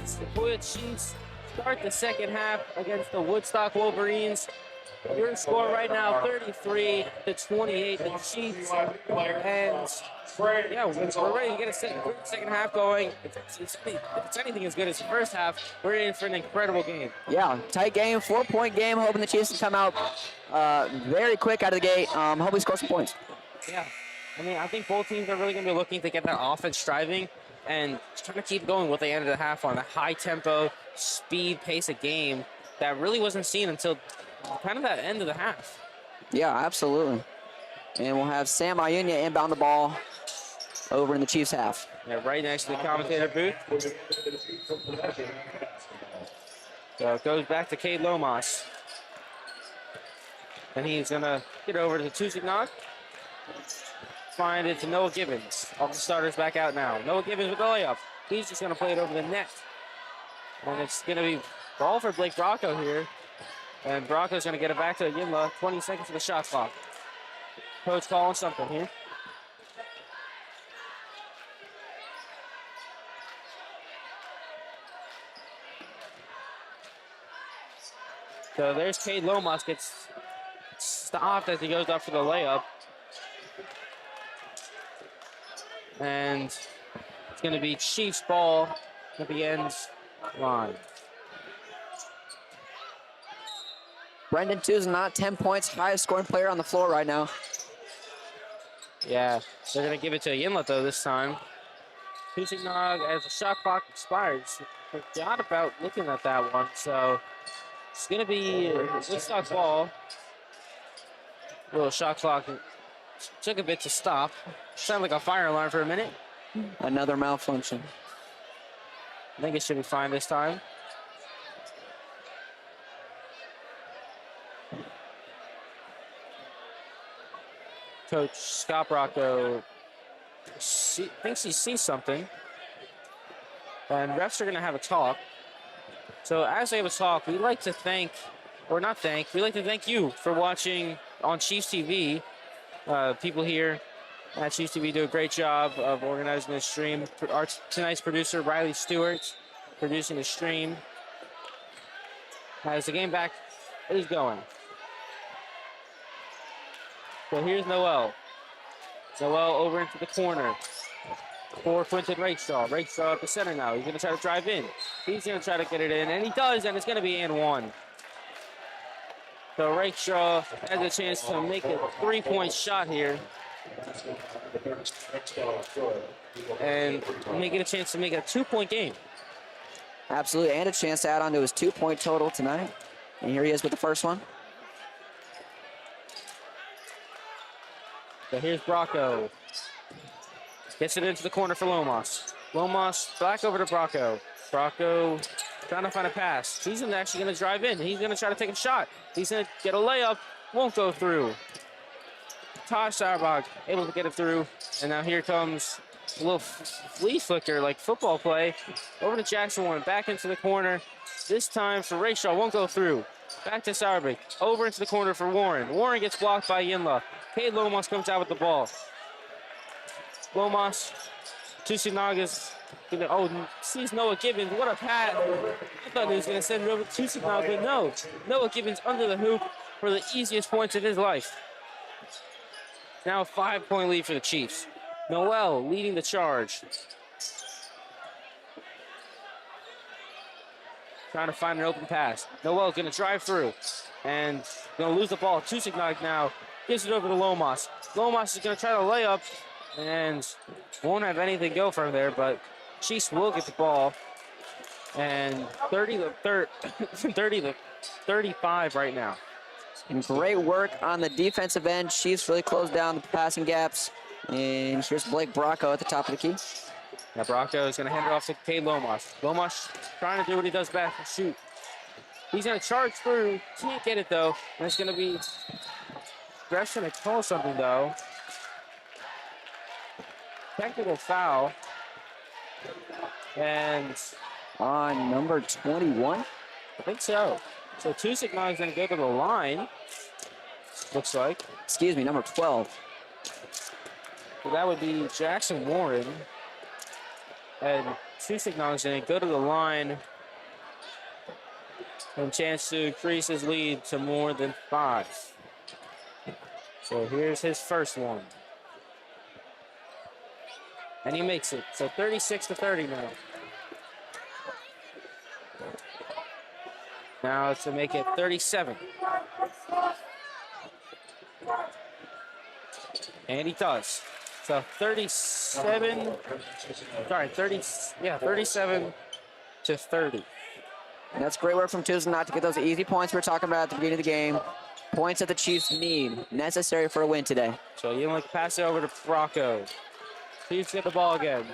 Speaker 1: Sequoyah Chiefs start the second half against the Woodstock Wolverines. Your score right now, 33-28. The Chiefs, and yeah, we're ready to get a second half going. If it's anything as good as the first half, we're in for an incredible game.
Speaker 2: Yeah, tight game, 4-point game. Hoping the Chiefs can come out very quick out of the gate. Hope we score some points.
Speaker 1: Yeah, I mean, I think both teams are really going to be looking to get that offense driving and trying to keep going with the end of the half on a high tempo, speed, pace of game that really wasn't seen until kind of that end of the half.
Speaker 2: Yeah, absolutely. And we'll have Sam Ayunya inbound the ball over in the Chiefs half.
Speaker 1: Yeah, right next to the commentator booth. So it goes back to Cade Lomas. And he's going to get over to Tusignac. Find it to Noah Gibbons. All the starters back out now. Noah Gibbons with the layup. He's just going to play it over the net. And it's going to be ball for Blake Rocco here. And Brocco's going to get it back to Yinla. 20 seconds of the shot clock. Coach calling something here. So there's Cade Lomas, gets stopped as he goes up for the layup. And it's going to be Chiefs ball at the end line.
Speaker 2: Brendan Tuzinot, 10 points, highest scoring player on the floor right now.
Speaker 1: Yeah, they're going to give it to Yinla though this time. Tusignog, as the shot clock expires, forgot about looking at that one. So it's going to be Woodstock ball. Little shot clock took a bit to stop. Sounded like a fire alarm for a minute.
Speaker 2: Another malfunction.
Speaker 1: I think it should be fine this time. Coach Scott Brocco thinks he sees something. And refs are going to have a talk. So as they have a talk, we like to thank you for watching on Chiefs TV. People here at Chiefs TV do a great job of organizing the stream. Tonight's producer, Rylee Stewart, producing the stream. As the game back is going. So here's Noel. Noel over into the corner. For Quinton Rakeshaw. Rakeshaw at the center now. He's going to try to drive in. He's going to try to get it in, and he does, and it's going to be and one. So Rakeshaw has a chance to make a three-point shot here. And make it a chance to make it a two-point game.
Speaker 2: Absolutely, and a chance to add on to his 2-point total tonight. And here he is with the first one.
Speaker 1: So here's Brocco. Gets it into the corner for Lomas. Lomas back over to Brocco. Brocco trying to find a pass. He's actually going to drive in. He's going to try to take a shot. He's going to get a layup. Won't go through. Tosh Sauerbach able to get it through. And now here comes a little flea flicker like football play. Over to Jackson Warren. Back into the corner. This time for Rayshaw. Won't go through. Back to Sauerbach. Over into the corner for Warren. Warren gets blocked by Yinla. Cade Lomas comes out with the ball. Lomas, Tusignog sees Noah Gibbons. What a pass. I thought he was going to send it over to Tusignog, but no. Noah Gibbons under the hoop for the easiest points of his life. Now a 5-point lead for the Chiefs. Noel leading the charge. Trying to find an open pass. Noel's going to drive through and going to lose the ball. Tusignog now gives it over to Lomas. Lomas is going to try to lay up and won't have anything go from there, but Chiefs will get the ball. And 30 to 35 right now.
Speaker 2: And great work on the defensive end. Chiefs really closed down the passing gaps. And here's Blake Brocco at the top of the key.
Speaker 1: Now Brocco is going to hand it off to Cade Lomas. Lomas trying to do what he does best, shoot. He's going to charge through. Can't get it, though. And it's going to be... Ref's going to call something, though. Technical foul. And...
Speaker 2: on number 21?
Speaker 1: I think so. So Tusignog is going to go to the line, looks like.
Speaker 2: Excuse me, number 12.
Speaker 1: So that would be Jackson Warren. And Tusignog is going to go to the line and chance to increase his lead to more than 5. So here's his first one. And he makes it. So 36 to 30 now. Now to make it 37. And he does. So 37 to 30.
Speaker 2: And that's great work from Tucson not to get those easy points we were talking about at the beginning of the game. Points that the Chiefs need, necessary for a win today.
Speaker 1: So you like pass it over to Brocco. Chiefs get the ball again.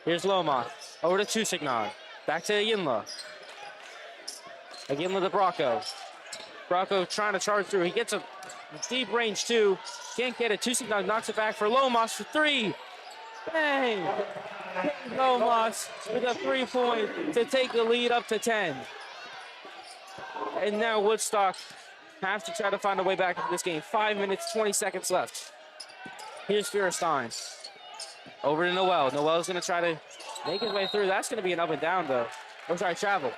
Speaker 1: Here's Loma. Over to Tusignog. Back to Yinla. Again with the Brocco. Brocco trying to charge through. He gets a deep range too. Can't get it. Tusignog knocks it back for Lomas for 3. Bang! Lomas with a 3-point to take the lead up to 10. And now Woodstock have to try to find a way back into this game. 5 minutes, 20 seconds left. Here's Fierstein. Over to Noel. Noel's going to try to make his way through. That's going to be an up and down, though. Oh, sorry, travel.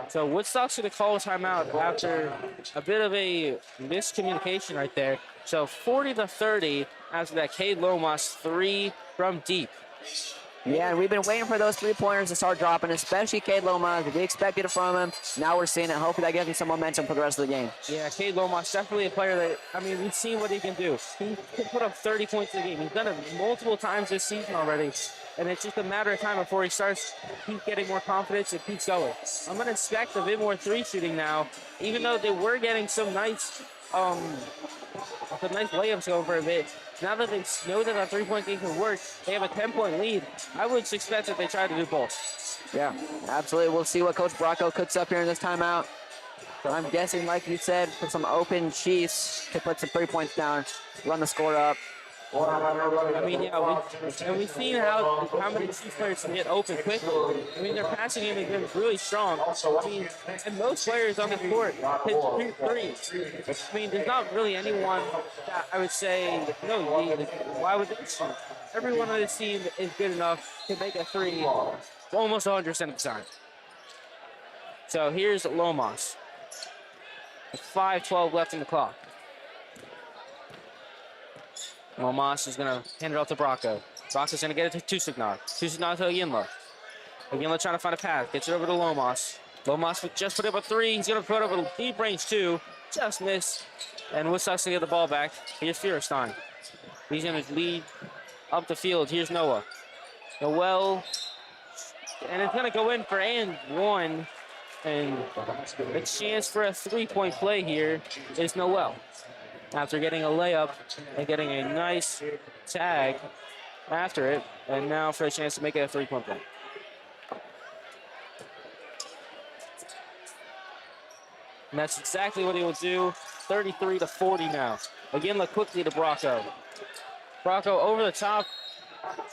Speaker 1: So Woodstock's going to call a timeout after a bit of a miscommunication right there. So 40-30 after that. Cade Lomas, 3 from deep.
Speaker 2: Yeah, and we've been waiting for those three-pointers to start dropping, especially Cade Lomas. We expected it from him. Now we're seeing it. Hopefully that gives him some momentum for the rest of the game.
Speaker 1: Yeah, Cade Lomas, definitely a player that, I mean, we've seen what he can do. He can put up 30 points in a game. He's done it multiple times this season already. And it's just a matter of time before he starts keep getting more confidence and keeps going. I'm going to expect a bit more three shooting now, even though they were getting some nice layups going for a bit. Now that they know that three-point game can work, they have a 10-point lead. I would expect that they try to do both.
Speaker 2: Yeah, absolutely. We'll see what Coach Bracco cooks up here in this timeout. So I'm guessing, like you said, for some open Chiefs to put some 3 points down, run the score up.
Speaker 1: I mean, yeah, we've seen how many Chiefs players can get open quickly. I mean, their passing game has been really strong. I mean, and most players on the court hit 2 threes. I mean, there's not really anyone that I would say, no, why would they shoot? Everyone on this team is good enough to make a three almost 100% of the time. So here's Lomas. 5:12 left in the clock. Lomas is going to hand it off to Bracco. Bracco's going to get it to Tusignar. Tusignar to Aguinla. Aguinla trying to find a path. Gets it over to Lomas. Lomas just put up a 3. He's going to put up a deep range 2. Just missed. And Woodstock's going to get the ball back. Here's Fierstein. He's going to lead up the field. Here's Noah. Noel. And it's going to go in for and 1. And the chance for a three-point play here is Noel. After getting a layup and getting a nice tag after it, and now for a chance to make it a three-point play. And that's exactly what he will do. 33-40 now. Again, look quickly to Bracco. Bracco over the top,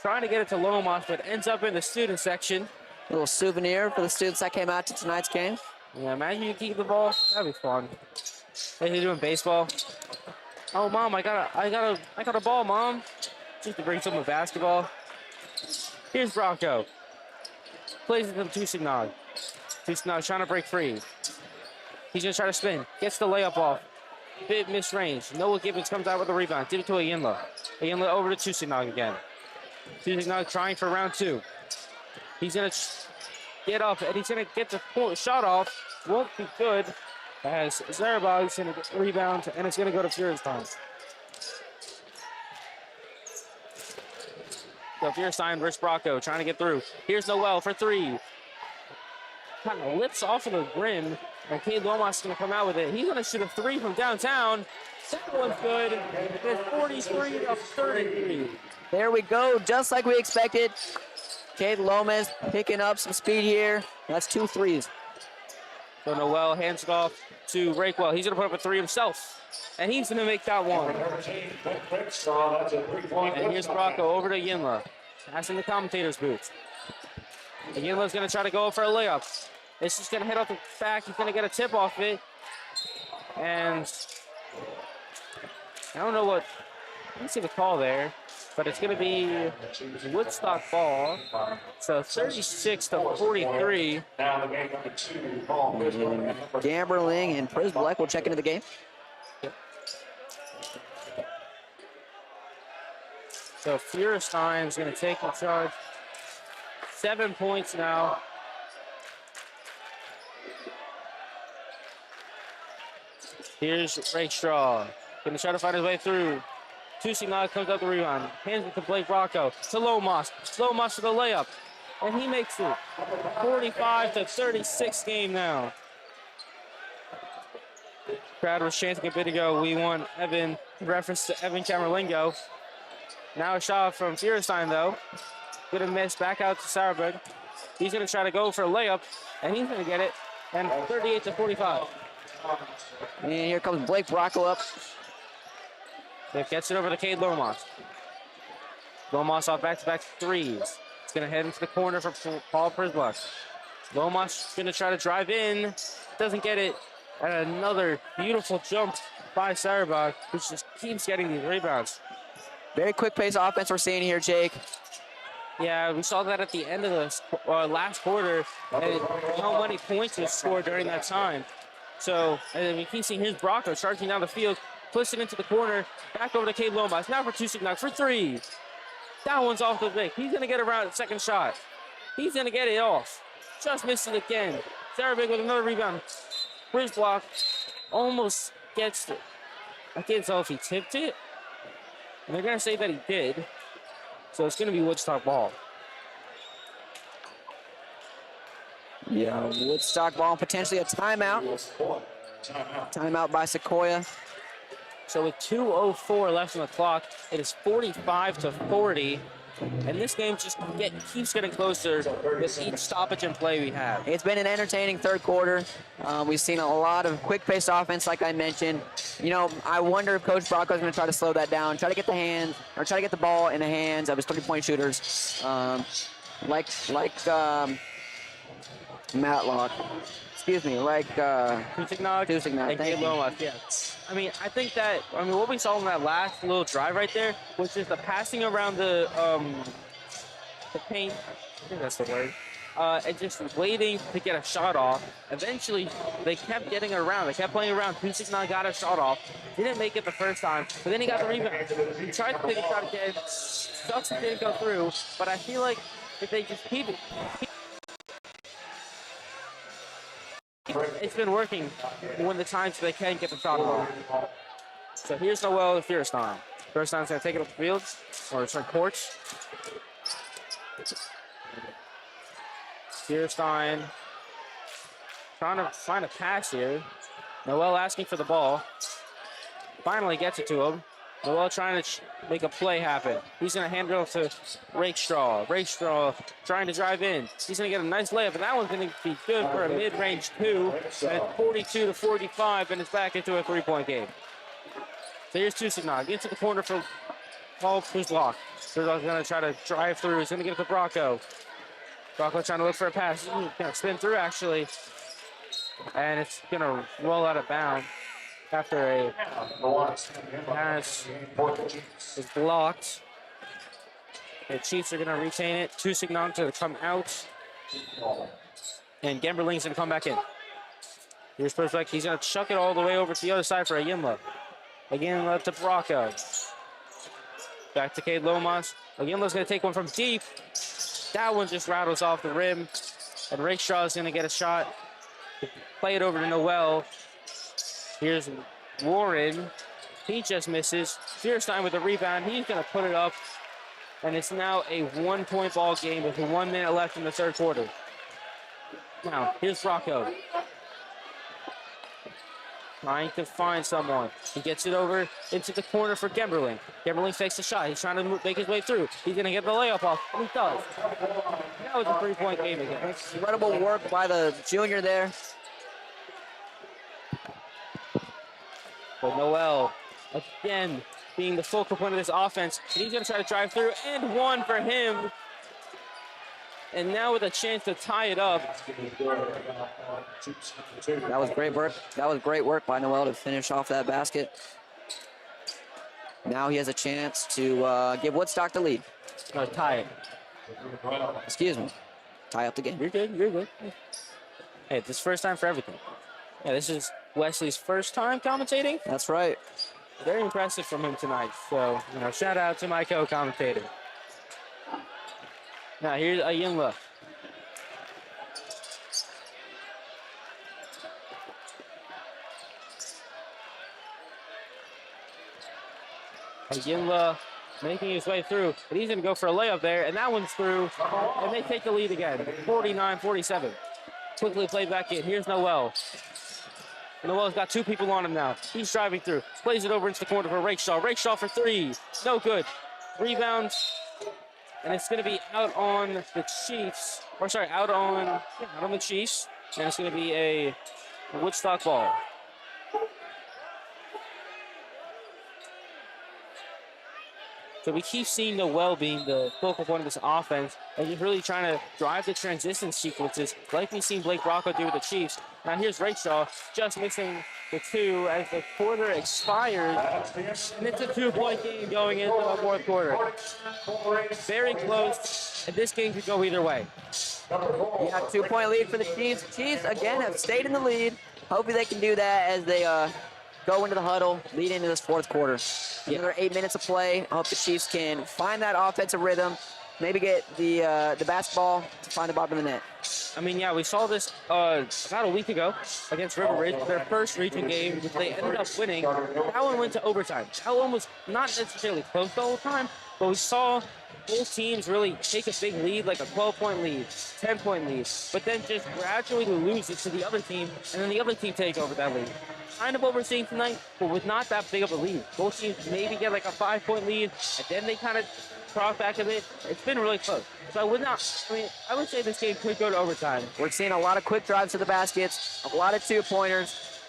Speaker 1: trying to get it to Lomas, but ends up in the student section.
Speaker 2: A little souvenir for the students that came out to tonight's game.
Speaker 1: Yeah, imagine you keep the ball. That'd be fun. Hey, they're doing baseball. Oh, Mom, I got a ball, Mom. Just to bring someone basketball. Here's Bracco. Plays it to Tusignar. Tusignar trying to break free. He's going to try to spin. Gets the layup off. Bit mid-range. Noah Gibbons comes out with a rebound. Did it to Aguinla. Aguinla over to Tusignar again. Tusignar trying for round 2. He's going to get up, and he's going to get the shot off. Won't be good. As Zarabog's going to get the rebound, and it's going to go to Fierstein. So Fierstein versus Bracco trying to get through. Here's Noel for 3. Kind of lips off of the rim, and Cade Lomas is going to come out with it. He's going to shoot a 3 from downtown. Second one's good. It's 43-33.
Speaker 2: There we go, just like we expected. Cade Lomas picking up some speed here. That's 2 threes.
Speaker 1: So Noel hands it off to Rakewell. He's going to put up a 3 himself. And he's going to make that one. And here's Bracco over to Aguinla. That's in the commentator's booth. Aguinla's going to try to go for a layup. It's just going to hit off the back. He's going to get a tip off it. And I don't know what, let's see the call there. But it's going to be Woodstock ball. So 36-43.
Speaker 3: Now the game number 2 ball.
Speaker 2: Gamberling and Prisbleck will check into the game.
Speaker 1: So Fierstein is going to take the charge. 7 points now. Here's Rakestraw. Going to try to find his way through. Tusignar comes up the rebound. Hands it to Blake Bracco. To Lomas. Lomas for the layup. And he makes it. 45-36 game now. Crowd was chanting a bit ago. We want Evan, reference to Evan Camerlingo. Now a shot from Fierstein, though. Good miss. Back out to Sauerberg. He's going to try to go for a layup. And he's going to get it. And 38-45.
Speaker 2: And here comes Blake Bracco up.
Speaker 1: It gets it over to Cade Lomas. Lomas off back-to-back 3s. It's going to head into the corner for Paul Prisbleck. Lomas gonna try to drive in. Doesn't get it. And another beautiful jump by Sarabag, who just keeps getting these rebounds.
Speaker 2: Very quick pace offense we're seeing here, Jake.
Speaker 1: Yeah, we saw that at the end of the last quarter, and how many points was scored during that time. So, and then we keep seeing here's Brocco charging down the field, puts it into the corner, back over to Cade Lomas. Now for Tusiknak for three. That one's off the pick. He's gonna get around the second shot. He's gonna get it off. Just missed it again. Sarabig with another rebound. Bridge block, almost gets it. I can't tell if he tipped it. And they're gonna say that he did. So it's gonna be Woodstock ball.
Speaker 2: Yeah, Woodstock ball, potentially a timeout. Timeout by Sequoyah.
Speaker 1: So with 2:04 left on the clock, it is 45-40. And this game just keeps getting closer with each stoppage and play we have.
Speaker 2: It's been an entertaining third quarter. We've seen a lot of quick-paced offense, like I mentioned. You know, I wonder if Coach Brocco is going to try to slow that down, try to get the ball in the hands of his 3-point shooters, Matlock. Excuse me,
Speaker 1: Tusiknak and Cade Lomas, yeah. I mean, I think that, what we saw in that last little drive right there was just the passing around the paint, I think that's the word, and just waiting to get a shot off. Eventually, they kept getting around. They kept playing around. Tusiknak got a shot off. Didn't make it the first time, but then he got the rebound. He tried to take a shot again. Sucks didn't go through, but I feel like if they just keep it, it's been working when the times they can get the shot off. So here's Noel to Fierstein. Fierstein's going to take it up the field, or sorry, courts. Fierstein trying to find a pass here. Noel asking for the ball. Finally gets it to him. Noel trying to make a play happen. He's going to hand it off to Rakestraw. Rakestraw trying to drive in. He's going to get a nice layup, and that one's going to be good for a mid-range two. And 42-45, and it's back into a three-point game. So here's Tusiknak. Into the corner for Paul Puzlock. Puzlock's going to try to drive through. He's going to get it to Brocco. Brocco trying to look for a pass. He's going to spin through, actually. And it's going to roll out of bounds. After a pass is blocked. The Chiefs are going to retain it. Tusiknak to come out. And Gemberling's going to come back in. Here's Persbeck. He's going to chuck it all the way over to the other side for Ayinla. Ayinla to Brocco. Back to Cade Lomas. Ayinla's going to take one from deep. That one just rattles off the rim. And Rakestraw is going to get a shot. Play it over to Noel. Here's Warren. He just misses. Fierstein with a rebound. He's going to put it up. And it's now a one-point ball game with 1 minute left in the third quarter. Now, here's Brocco. Trying to find someone. He gets it over into the corner for Gemberling. Gemberling fakes the shot. He's trying to make his way through. He's going to get the layup off. And he does. That was a three-point game again.
Speaker 2: Incredible work by the junior there.
Speaker 1: But Noel, again, being the focal point of this offense. And he's going to try to drive through. And one for him. And now with a chance to tie it up.
Speaker 2: That was great work. That was great work by Noel to finish off that basket. Now he has a chance to give Woodstock the lead.
Speaker 1: No, tie it.
Speaker 2: Excuse me. Tie up the game.
Speaker 1: You're good. You're good. Hey, this is first time for everything. Yeah, this is Wesley's first time commentating.
Speaker 2: That's right.
Speaker 1: Very impressive from him tonight. So, shout out to my co-commentator. Now, here's Ayinla. Ayinla making his way through, and he's going to go for a layup there, and that one's through, and they take the lead again, 49-47. Quickly played back in. Here's Noel. Noel's got two people on him now. He's driving through, plays it over into the corner for Rakestraw. Rakestraw for three. No good. Rebound. And it's going to be out on the Chiefs. Out on the Chiefs. And it's going to be a Woodstock ball. So we keep seeing Noel being the focal point of this offense, and he's really trying to drive the transition sequences like we've seen Blake Rocco do with the Chiefs. Now here's Rachel just missing the 2 as the quarter expires, and it's a 2-point game going into the fourth quarter. Very close, and this game could go either way.
Speaker 2: Yeah, 2-point lead for the Chiefs. Chiefs, again, have stayed in the lead. Hopefully they can do that as they go into the huddle, lead into this fourth quarter. Another 8 minutes of play. I hope the Chiefs can find that offensive rhythm, maybe get the basketball to find the bottom of the net.
Speaker 1: I mean, yeah, we saw this about a week ago against River Ridge, their first region game, which they ended up winning. That one went to overtime. That one was not necessarily close the whole time, but we saw both teams really take a big lead, like a 12-point lead, 10-point lead, but then just gradually lose it to the other team, and then the other team take over that lead. Kind of what we're seeing tonight, but with not that big of a lead. Both teams maybe get like a 5-point lead, and then they kind of cross back a bit. It's been really close. So I would say this game could go to overtime.
Speaker 2: We're seeing a lot of quick drives to the baskets, a lot of 2-pointers,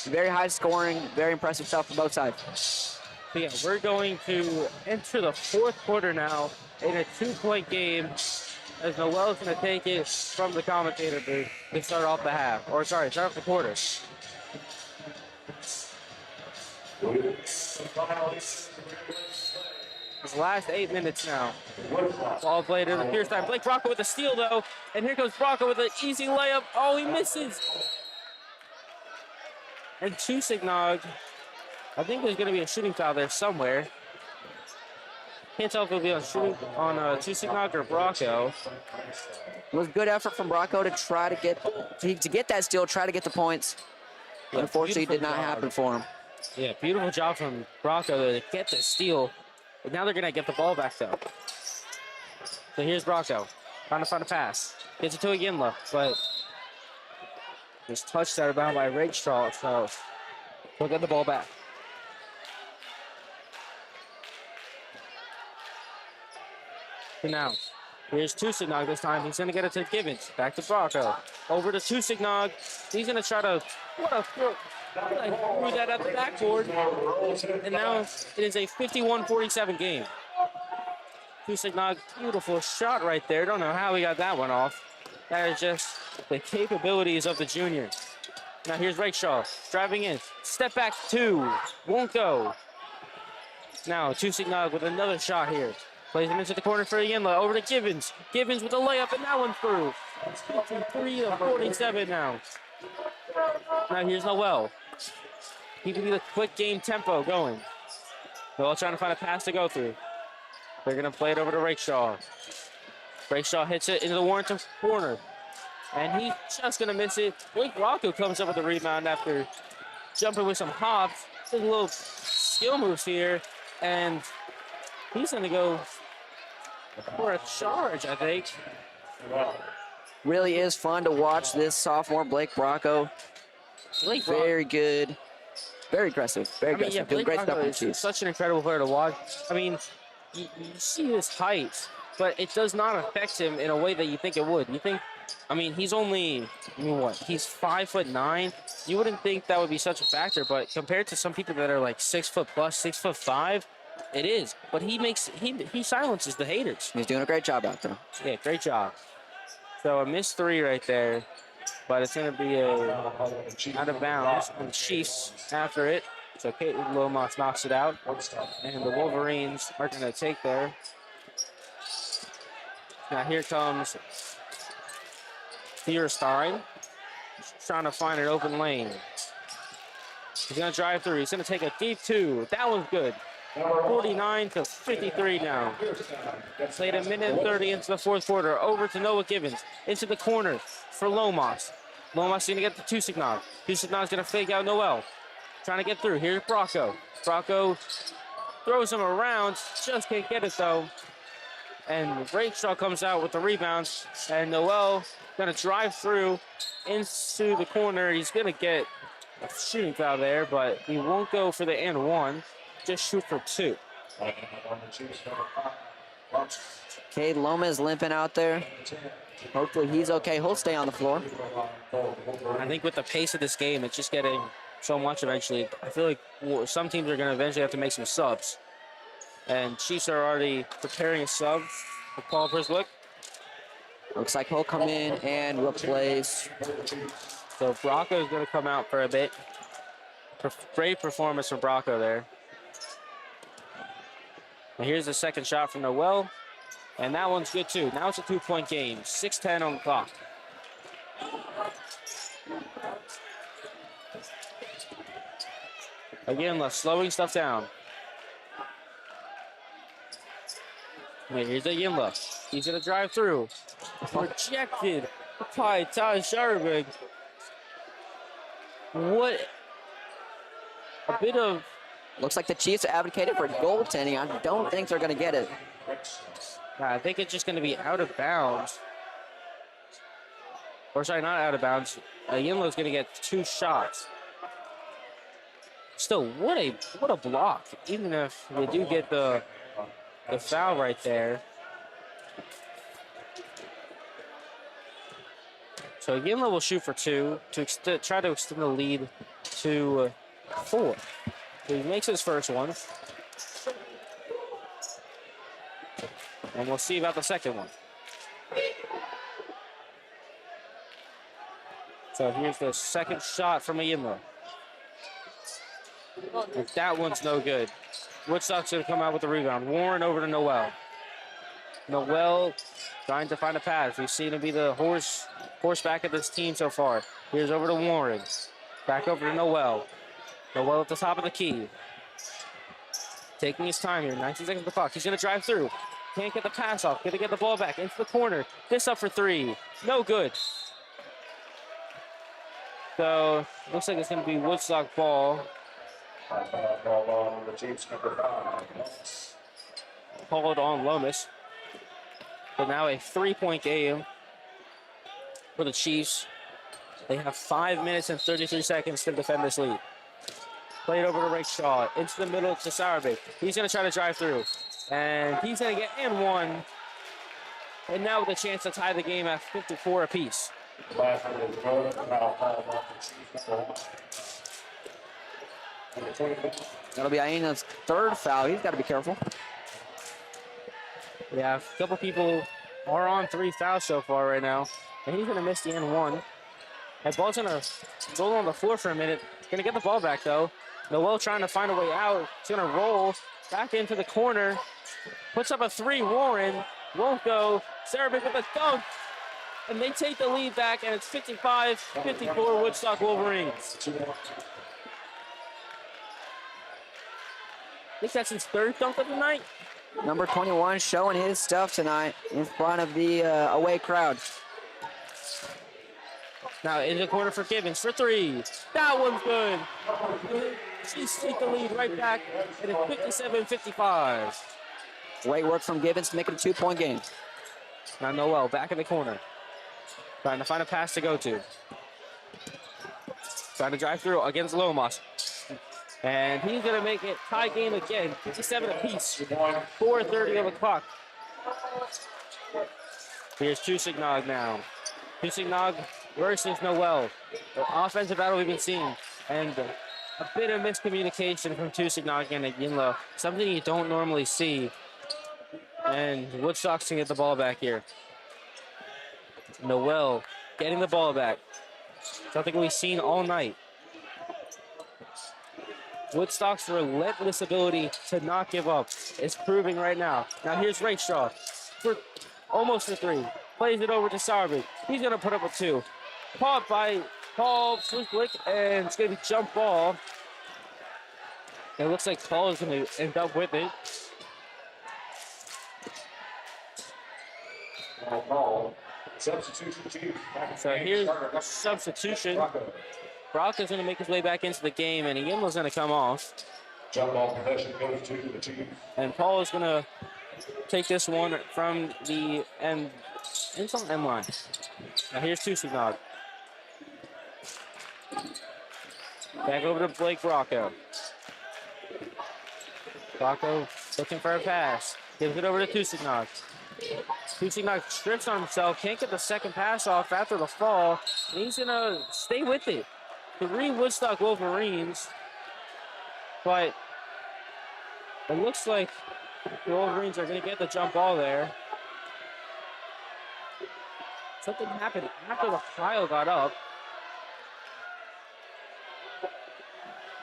Speaker 2: very high scoring, very impressive stuff from both sides.
Speaker 1: But yeah, we're going to enter the fourth quarter now in a 2-point game as Noel's going to take it from the commentator booth to start off the half. Or sorry, start off the quarter. This last 8 minutes now. Ball played in the Pierce time. Blake Rocco with a steal though. And here comes Rocco with an easy layup. Oh, he misses. And Chusignog, I think there's going to be a shooting foul there somewhere. Can't tell if it'll be on Chusignog or Bracco.
Speaker 2: It was good effort from Bracco to try to get that steal, try to get the points.
Speaker 1: Yeah,
Speaker 2: unfortunately, it did not happen for him.
Speaker 1: Yeah, beautiful job from Bracco to get the steal. But now they're going to get the ball back, though. So here's Bracco, trying to find a pass. Gets it to Aginla, but just touched out of bound by Rakestraw, so he'll get the ball back. So now, here's Chusignog this time. He's going to get it to Gibbons. Back to Bracco. Over to Chusignog. He's going to try to... threw that at the backboard. And now it is a 51-47 game. Chusignog, beautiful shot right there. Don't know how he got that one off. That is just the capabilities of the junior. Now here's Rakeshaw driving in. Step back 2. Won't go. Now Chusignog with another shot here. Plays him into the corner for Aginla. Over to Gibbons. Gibbons with a layup, and that one through. It's 53-47 now. Now here's Noel. Keeping the quick game tempo going. Noel trying to find a pass to go through. They're going to play it over to Rakeshaw. Rakeshaw hits it into the Warrington corner. And he's just going to miss it. Blake Rocco comes up with the rebound after jumping with some hops. Does a little skill moves here. And he's going to go for a charge, I think.
Speaker 2: Really is fun to watch this sophomore Blake Bracco. Very good. Very aggressive. Very aggressive.
Speaker 1: Yeah,
Speaker 2: doing great stuff with the Chiefs.
Speaker 1: Such an incredible player to watch. I mean, you see his height, but it does not affect him in a way that you think it would. You think, I mean, he's only, he's 5'9". You wouldn't think that would be such a factor, but compared to some people that are like 6 foot plus, 6'5", it is. But he silences the haters.
Speaker 2: He's doing a great job out there.
Speaker 1: Yeah, great job. So a missed 3 right there, but it's going to be out of bounds on the Chiefs after it. So Caitlin Lomas knocks it out, and the Wolverines are going to take there. Now here comes Fierstein, trying to find an open lane. He's going to drive through. He's going to take a deep 2. That one's good. 49-53 now. Played a minute and 30 into the fourth quarter. Over to Noah Gibbons. Into the corner for Lomas. Lomas going to get the Chusignog. Chusignog's going to fake out Noel. Trying to get through. Here's Bracco. Bracco throws him around. Just can't get it though. And Rakestraw comes out with the rebound. And Noel going to drive through into the corner. He's going to get a shooting foul there, but he won't go for the and 1. Just shoot for 2.
Speaker 2: Cade Lomas limping out there. Hopefully he's okay. He'll stay on the floor.
Speaker 1: I think with the pace of this game, it's just getting so much eventually. I feel like some teams are going to eventually have to make some subs. And Chiefs are already preparing a sub for Paul Priswick.
Speaker 2: Looks like he'll come in and replace.
Speaker 1: So Bracco is going to come out for a bit. Great performance from Bracco there. And here's the second shot from Noel. And that one's good too. Now it's a 2-point game. 6:10 on the clock. Again, slowing stuff down. And here's Yinla. He's going to drive through. Rejected by Ty Sharberg. What a bit of...
Speaker 2: Looks like the Chiefs advocated for goaltending. I don't think they're going to get it.
Speaker 1: I think it's just going to be out of bounds. Or sorry, not out of bounds. Yinla's going to get 2 shots. Still, what a block. Even if they do get the foul right there. So Yinla will shoot for 2 to try to extend the lead to 4. So he makes his first one. And we'll see about the second one. So here's the second shot from Yinla. That one's no good. Woodstock's going to come out with the rebound. Warren over to Noel. Noel trying to find a pass. We've seen him be the horseback of this team so far. Here's over to Warren. Back over to Noel. Noel at the top of the key. Taking his time here. 19 seconds on the clock. He's going to drive through. Can't get the pass off. Going to get the ball back into the corner. This up for 3. No good. So, looks like it's going to be Woodstock ball. Called on Lomas. But now a 3-point game for the Chiefs. They have 5 minutes and 33 seconds to defend this lead. Played over to Ray Shaw. Into the middle to Sarabik. He's going to try to drive through. And he's going to get in 1. And now with a chance to tie the game at 54 apiece.
Speaker 2: That'll be Aina's 3rd foul. He's got to be careful.
Speaker 1: Yeah, a couple people are on 3 fouls so far right now. And he's going to miss the N1. That ball's going to roll on the floor for a minute. Going to get the ball back, though. Noel trying to find a way out. He's going to roll back into the corner. Puts up a 3. Warren won't go. Sarabik with a dunk. And they take the lead back, and it's 55-54 Woodstock Wolverines. I think that's his 3rd dunk of the night.
Speaker 2: Number 21 showing his stuff tonight in front of the away crowd.
Speaker 1: Now in the corner for Gibbons for 3. That one's good. She's take the lead right back, and it's 57-55.
Speaker 2: Great work from Gibbons to make it a 2-point game.
Speaker 1: Now Noel back in the corner. Trying to find a pass to go to. Trying to drive through against Lomas. And he's going to make it tie game again. 57 apiece. 4:30 on the clock. Here's Chusignog now. Chusignog versus Noel. The offensive battle we've been seeing. And a bit of miscommunication from Chusignog and Yinla. Something you don't normally see. And Woodstock's to get the ball back here. Noel getting the ball back. Something we've seen all night. Woodstock's relentless ability to not give up is proving right now. Now here's Rayshaw for almost a 3. Plays it over to Sarby. He's going to put up a 2. Caught by Paul Flick, and it's going to be jump ball. It looks like Paul is going to end up with it. So here's a substitution. Brock is going to make his way back into the game, and Yimla's going to come off.
Speaker 3: Jump ball possession goes to the team.
Speaker 1: And Paul is going to take this one from the end. It's on end line. Now here's Chusignog. Back over to Blake Bracco. Bracco looking for a pass. Gives it over to Chusignog. Chusignog strips on himself. Can't get the second pass off after the fall. And he's going to stay with it. 3 Woodstock Wolverines. But it looks like The Wolverines are going to get the jump ball there. Something happened after the pile got up.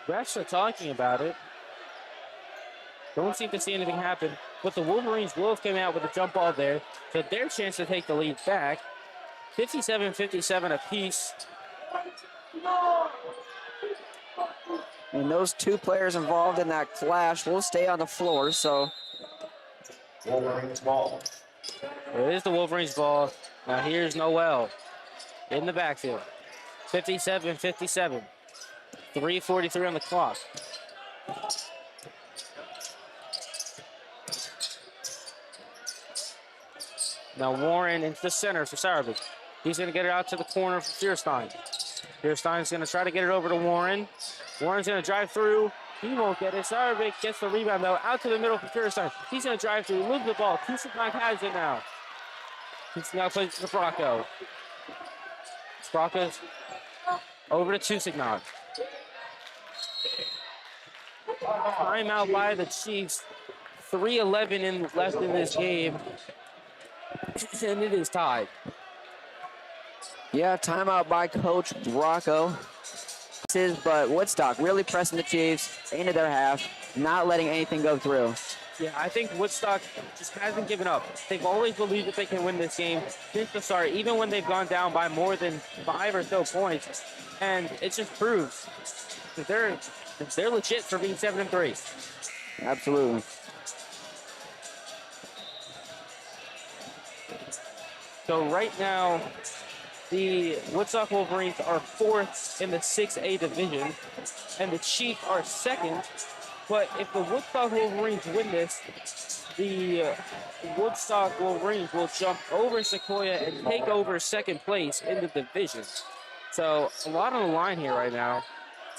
Speaker 1: Refs are talking about it. Don't seem to see anything happen. But the Wolverines will have come out with a jump ball there. So their chance to take the lead back. 57-57 apiece.
Speaker 2: And those two players involved in that clash will stay on the floor, so.
Speaker 3: Wolverines ball.
Speaker 1: It is the Wolverines ball. Now here's Noel in the backfield. 57-57. 3:43 on the clock. Now Warren into the center for Sarabik. He's going to get it out to the corner for Fierstein. Fierstein's going to try to get it over to Warren. Warren's going to drive through. He won't get it. Sarabik gets the rebound, though, out to the middle for Fierstein. He's going to drive through, move the ball. Kusiknak has it now. Kusiknak plays to Bracco. Bracco's over to Tusignan. Timeout by the Chiefs. 3:11 left in this game. And it is tied.
Speaker 2: Yeah, timeout by Coach Bracco. But Woodstock really pressing the Chiefs into their half, not letting anything go through.
Speaker 1: Yeah, I think Woodstock just hasn't given up. They've always believed that they can win this game since the start, even when they've gone down by more than 5 or so points. And it just proves that they're legit for being 7-3.
Speaker 2: Absolutely.
Speaker 1: So right now, the Woodstock Wolverines are 4th in the 6A division, and the Chiefs are 2nd. But if the Woodstock Wolverines win this, the Woodstock Wolverines will jump over Sequoyah and take over 2nd place in the division. So a lot on the line here right now.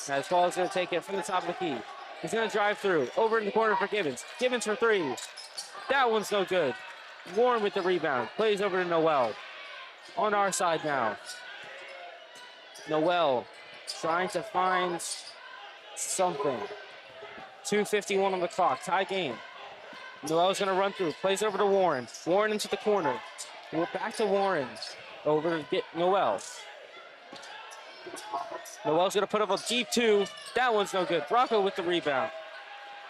Speaker 1: As Paul is going to take it from the top of the key. He's going to drive through, over in the corner for Gibbons. Gibbons for 3. That one's no good. Warren with the rebound. Plays over to Noel. On our side now. Noel trying to find something. 2:51 on the clock. Tie game. Noel's going to run through. Plays over to Warren. Warren into the corner. We're back to Warren. Over to get Noel. Noel's going to put up a deep 2. That one's no good. Bracco with the rebound.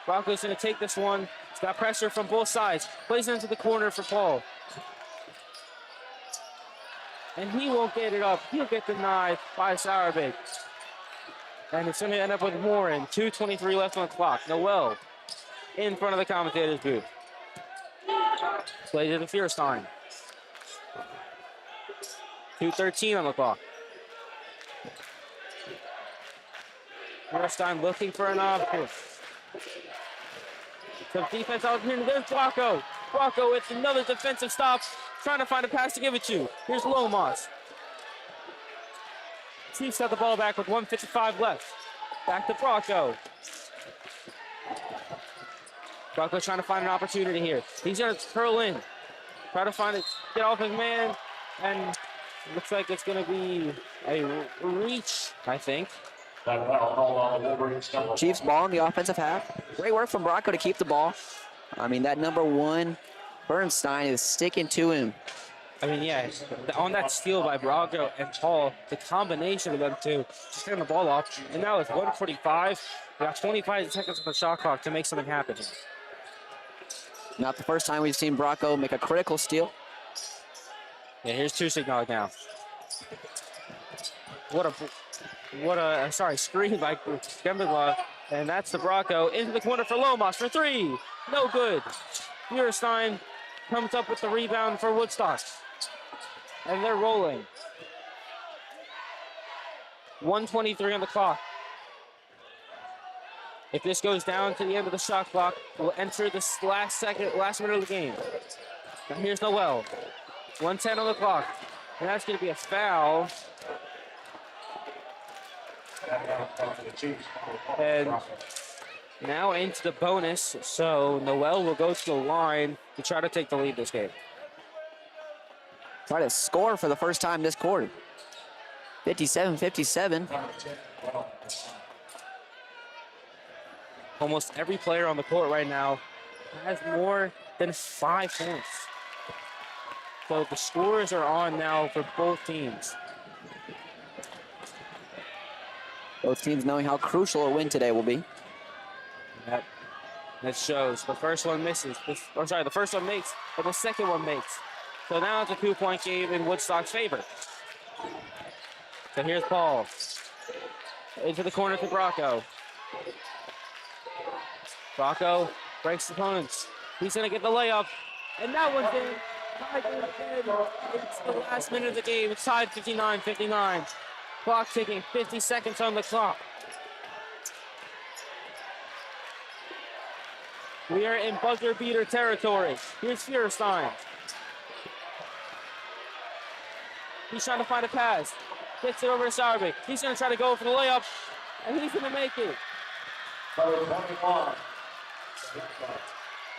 Speaker 1: Bracco's going to take this one. He's got pressure from both sides. Plays into the corner for Paul. And he won't get it up. He'll get denied by Sarabik. And it's going to end up with Warren. 2:23 left on the clock. Noel in front of the commentator's booth. Play to the Fierstein. 2:13 on the clock. Fierstein looking for an option. Some defense out here. There's Bracco. Bracco with another defensive stop. Trying to find a pass to give it to. Here's Lomas. Chiefs got the ball back with 1:55 left. Back to Bracco. Bracco trying to find an opportunity here. He's going to curl in. Try to find it. Get off his man. And looks like it's going to be a reach, I think.
Speaker 2: Chiefs ball in the offensive half. Great work from Bracco to keep the ball. I mean, that number 1, Bernstein, is sticking to him.
Speaker 1: I mean, yeah, on that steal by Bracco and Paul, the combination of them two, just getting the ball off. And now it's 1:45. We got 25 seconds on the shot clock to make something happen.
Speaker 2: Not the first time we've seen Bracco make a critical steal.
Speaker 1: Yeah, here's Tusignan now. Screen by Gembela. And that's the Bracco into the corner for Lomas for 3. No good. Fierstein comes up with the rebound for Woodstock. And they're rolling. 1:23 on the clock. If this goes down to the end of the shot clock, we'll enter this last minute of the game. Now here's Noel. 1:10 on the clock. And that's going to be a foul. And now into the bonus. So Noel will go to the line to try to take the lead this game.
Speaker 2: Try to score for the first time this quarter. 57-57.
Speaker 1: Almost every player on the court right now has more than 5 points. So the scores are on now for both teams.
Speaker 2: Both teams knowing how crucial a win today will be.
Speaker 1: Yep. That shows. The first one misses. The first one makes, but the second one makes. So now it's a 2-point game in Woodstock's favor. So here's Paul. Into the corner to Bracco. Bracco breaks the opponents. He's going to get the layup. And that one's in. Tied game again. It's the last minute of the game. It's tied 59-59. Clock ticking. 50 seconds on the clock. We are in buzzer beater territory. Here's Feuerstein. He's trying to find a pass. Gets it over to Sarby. He's going to try to go for the layup, and he's going to make it.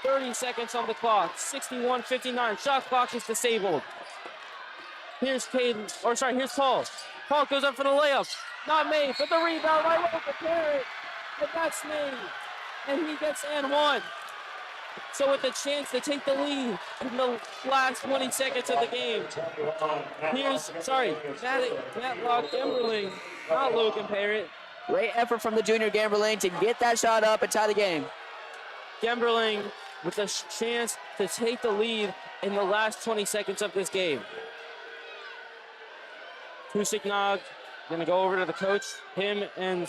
Speaker 1: 30 seconds on the clock. 61-59. Shot clock is disabled. Here's here's Paul. Paul goes up for the layup. Not made, but the rebound right over Parrott. And that's made. And he gets and one. So with the chance to take the lead in the last 20 seconds of the game. Matlock Gemberling, not Logan Parrott.
Speaker 2: Great effort from the junior Gamberling to get that shot up and tie the game.
Speaker 1: Gemberling with a chance to take the lead in the last 20 seconds of this game. Tusiknog gonna go over to the coach, him and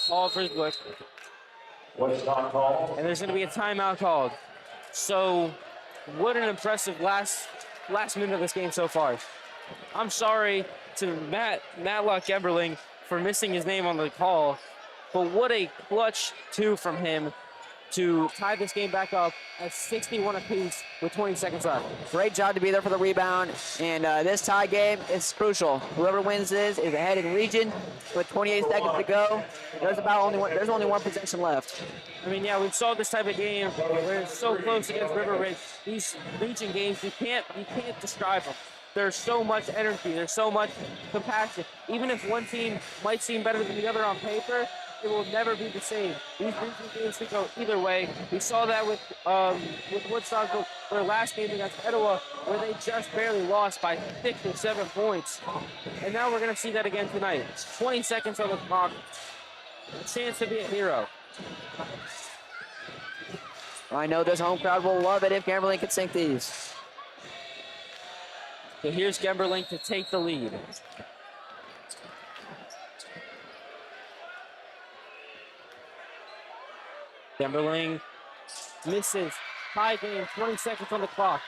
Speaker 1: Paul Friswick. And there's going to be a timeout called. So, what an impressive last minute of this game so far. I'm sorry to Matlock Gemberling for missing his name on the call, but what a clutch 2 from him to tie this game back up at 61 apiece with 20 seconds left.
Speaker 2: Great job to be there for the rebound, and this tie game is crucial. Whoever wins this is ahead in region with 28 seconds to go. There's only one possession left.
Speaker 1: I mean, yeah, we saw this type of game where it's so close against River Ridge. These region games, you can't describe them. There's so much energy. There's so much compassion. Even if one team might seem better than the other on paper, it will never be the same. These region games can go either way. We saw that with Woodstock, their last game against Etowah, where they just barely lost by 6 or 7 points. And now we're going to see that again tonight. 20 seconds on the clock. A chance to be a hero.
Speaker 2: I know this home crowd will love it if Gamberling can sink these.
Speaker 1: So here's Gemberling to take the lead. Gemberling misses. Tie game, 20 seconds on the clock.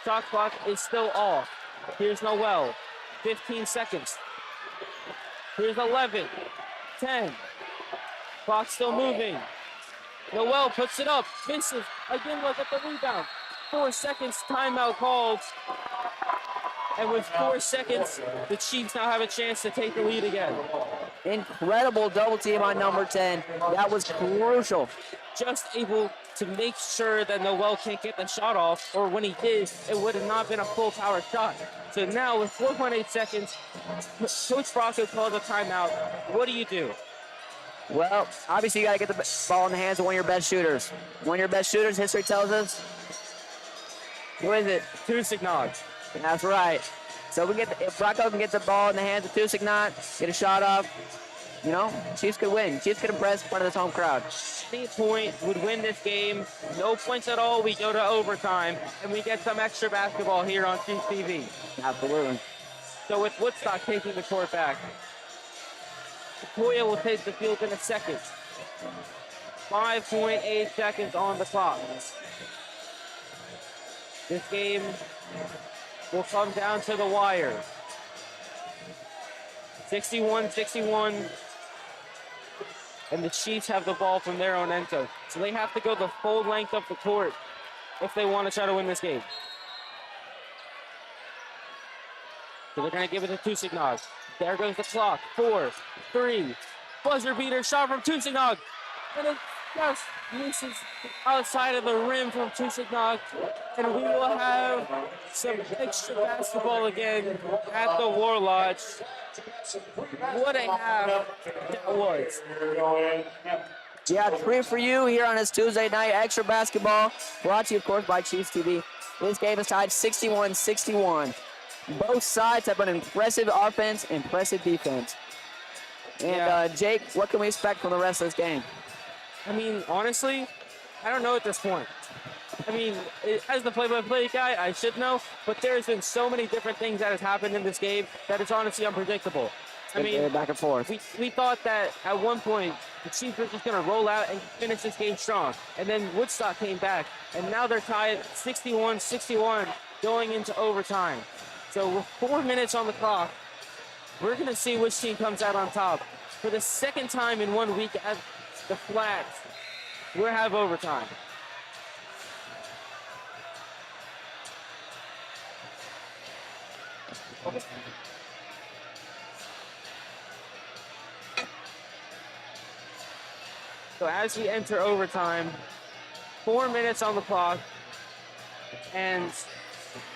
Speaker 1: Shot clock is still off. Here's Noel, 15 seconds. Here's 11, 10. Clock still moving. Noel puts it up, misses. Again, look at the rebound. 4 seconds, timeout called. And with 4 seconds, the Chiefs now have a chance to take the lead again.
Speaker 2: Incredible double team on number 10. That was crucial.
Speaker 1: Just able to make sure that Noel can't get the shot off, or when he did, it would have not been a full power shot. So now with 4.8 seconds, Coach Bracco calls a timeout. What do you do?
Speaker 2: Well, obviously you got to get the ball in the hands of one of your best shooters. One of your best shooters, history tells us. Who is it?
Speaker 1: Tusiknog.
Speaker 2: That's right. So if Bracco can get the ball in the hands of Tusiknog, get a shot off, you know, Chiefs could win. Chiefs could impress in front of this home crowd.
Speaker 1: Any point would win this game. No points at all. We go to overtime, and we get some extra basketball here on Chiefs TV.
Speaker 2: Absolutely.
Speaker 1: So with Woodstock taking the court back, Sequoyah will take the field in a second. 5.8 seconds on the clock. This game will come down to the wire. 61-61. And the Chiefs have the ball from their own end zone. So they have to go the full length of the court if they want to try to win this game. So they're going to give it to Tusiknog. There goes the clock. 4, 3. Buzzer beater shot from Tusiknog. And it just misses outside of the rim from Tusiknog. And we will have some extra basketball again at the War Lodge. What a half that was.
Speaker 2: Yeah, treat for you here on this Tuesday night extra basketball. Brought to you, of course, by Chiefs TV. This game is tied 61-61. Both sides have an impressive offense, impressive defense. And Jake, what can we expect from the rest of this game?
Speaker 1: I mean, honestly, I don't know at this point. I mean, as the play-by-play guy, I should know, but there's been so many different things that has happened in this game that it's honestly unpredictable. I mean,
Speaker 2: back and forth.
Speaker 1: We thought that at one point the Chiefs were just going to roll out and finish this game strong, and then Woodstock came back, and now they're tied 61-61 going into overtime. So with 4 minutes on the clock, we're going to see which team comes out on top. For the second time in 1 week at the Flats, we'll have overtime. So as we enter overtime, 4 minutes on the clock, and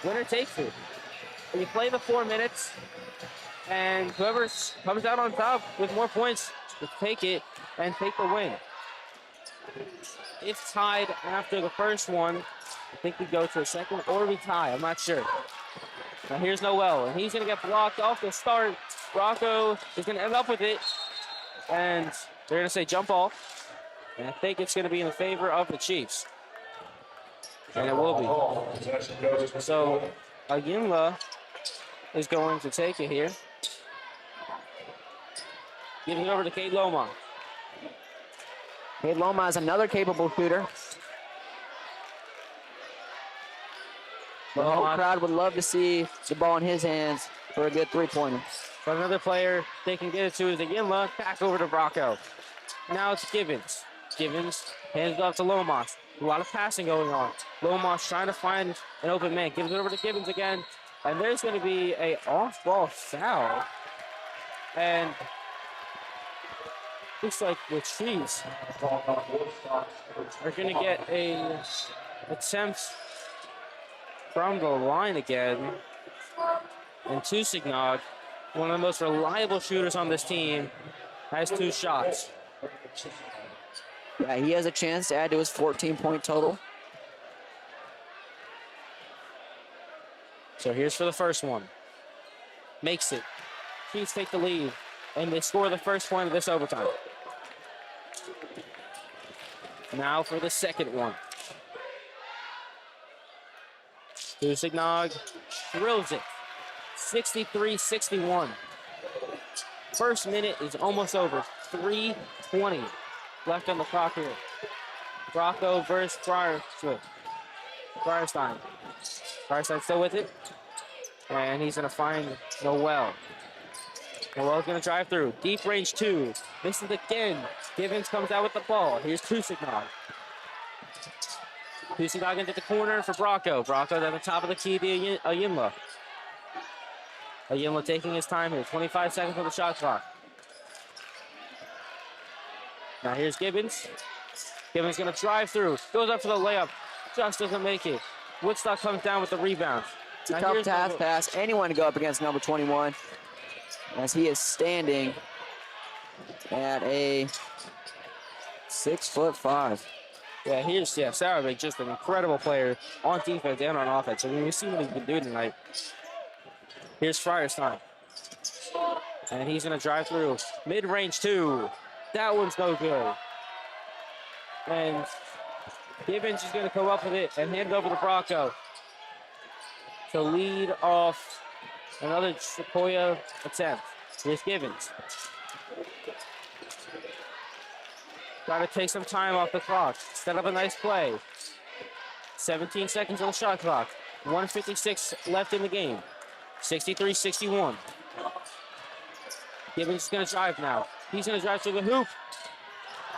Speaker 1: winner takes it. You play the 4 minutes, and whoever comes out on top with more points will take it and take the win. If tied after the first one, I think we go to a second, or we tie, I'm not sure. Now here's Noel, and he's gonna get blocked off the start. Rocco is gonna end up with it, and they're gonna say jump ball. And I think it's gonna be in favor of the Chiefs. And it will be. So Aginla is going to take it here. Giving it over to Kate Loma.
Speaker 2: Kate Loma is another capable shooter. The whole crowd would love to see the ball in his hands for a good three-pointer.
Speaker 1: But another player they can get it to is Aginla. Back over to Bracco. Now it's Gibbons. Gibbons hands it off to Lomas. A lot of passing going on. Lomas trying to find an open man. Gives it over to Gibbons again. And there's going to be a off-ball foul. And looks like the Chiefs are going to get a attempt from the line again. And Tusignog, one of the most reliable shooters on this team, has 2 shots.
Speaker 2: Yeah, he has a chance to add to his 14-point total.
Speaker 1: So here's for the first one. Makes it. Chiefs take the lead, and they score the first point of this overtime. Now for the second one. Tusignog drills it. 63-61. First minute is almost over. 3:20 left on the clock here. Bracco versus Firestein. Firestein still with it. And he's going to find Noel. Noel's going to drive through. Deep range 2. Misses again. Gibbons comes out with the ball. Here's Tusignog. Tusignog into the corner for Bracco. Bracco's at the top of the key to Aginla. Aginla taking his time here. 25 seconds on the shot clock. Now here's Gibbons. Gibbons going to drive through. Goes up for the layup. Just doesn't make it. Woodstock comes down with the rebound.
Speaker 2: It's a tough task pass. Anyone to go up against number 21, as he is standing at a 6'5".
Speaker 1: Yeah, here's Sarabik, just an incredible player on defense and on offense. I mean, we see what he's been doing tonight. Here's Firestein. And he's going to drive through. Mid-range 2. That one's no good. And Gibbons is going to come up with it and hand it over to Bracco to lead off another Sequoyah attempt. Here's Gibbons. Trying to take some time off the clock. Set up a nice play. 17 seconds on the shot clock. 1:56 left in the game. 63-61. Gibbons is going to drive now. He's going to drive to the hoop.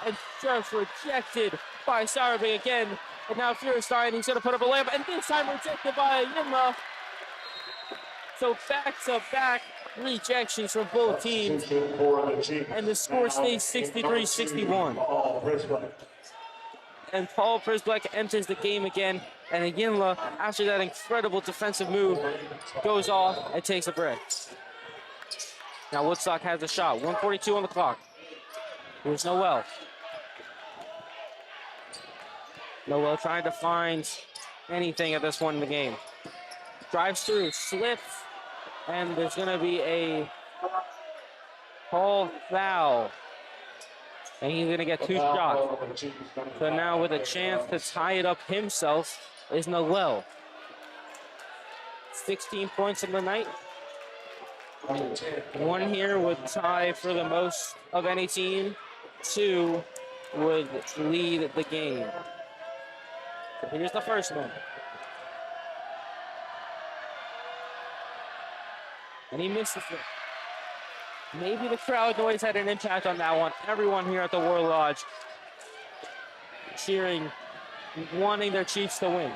Speaker 1: And just rejected by Sarabik again. And now Firestein, he's going to put up a layup. And this time rejected by Aginla. So back-to-back rejections from both teams. And the score stays 63-61. And Paul Prisbleck enters the game again. And Aginla, after that incredible defensive move, goes off and takes a break. Now Woodstock has a shot. 1:42 on the clock. Here's Noel. Noel trying to find anything at this point in the game. Drives through, slips, and there's going to be a called foul. And he's going to get 2 shots. So now with a chance to tie it up himself is Noel. 16 points in the night. One here would tie for the most of any team. 2 would lead the game. Here's the first one. And he misses it. Maybe the crowd noise had an impact on that one. Everyone here at the War Lodge cheering, wanting their Chiefs to win.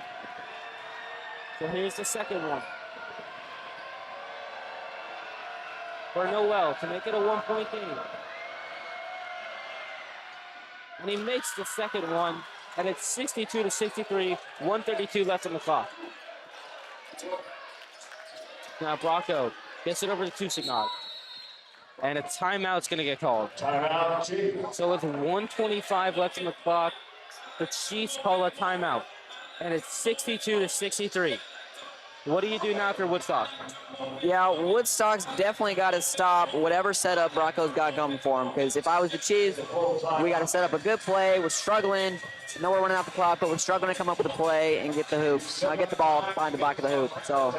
Speaker 1: So here's the second one. For Noel to make it a 1-point game. And he makes the second one, and it's 62-63, 1:32 left on the clock. Now Bracco gets it over to Tusignog. And a timeout's going to get called. So with 1:25 left on the clock, the Chiefs call a timeout. And it's 62-63. What do you do now for Woodstock?
Speaker 2: Yeah, Woodstock's definitely got to stop whatever setup Bracco's got going for him. Because if I was the Chiefs, we got to set up a good play. We're struggling. No, we're running out the clock, but we're struggling to come up with a play and get the hoop. Get the ball behind the back of the hoop. So,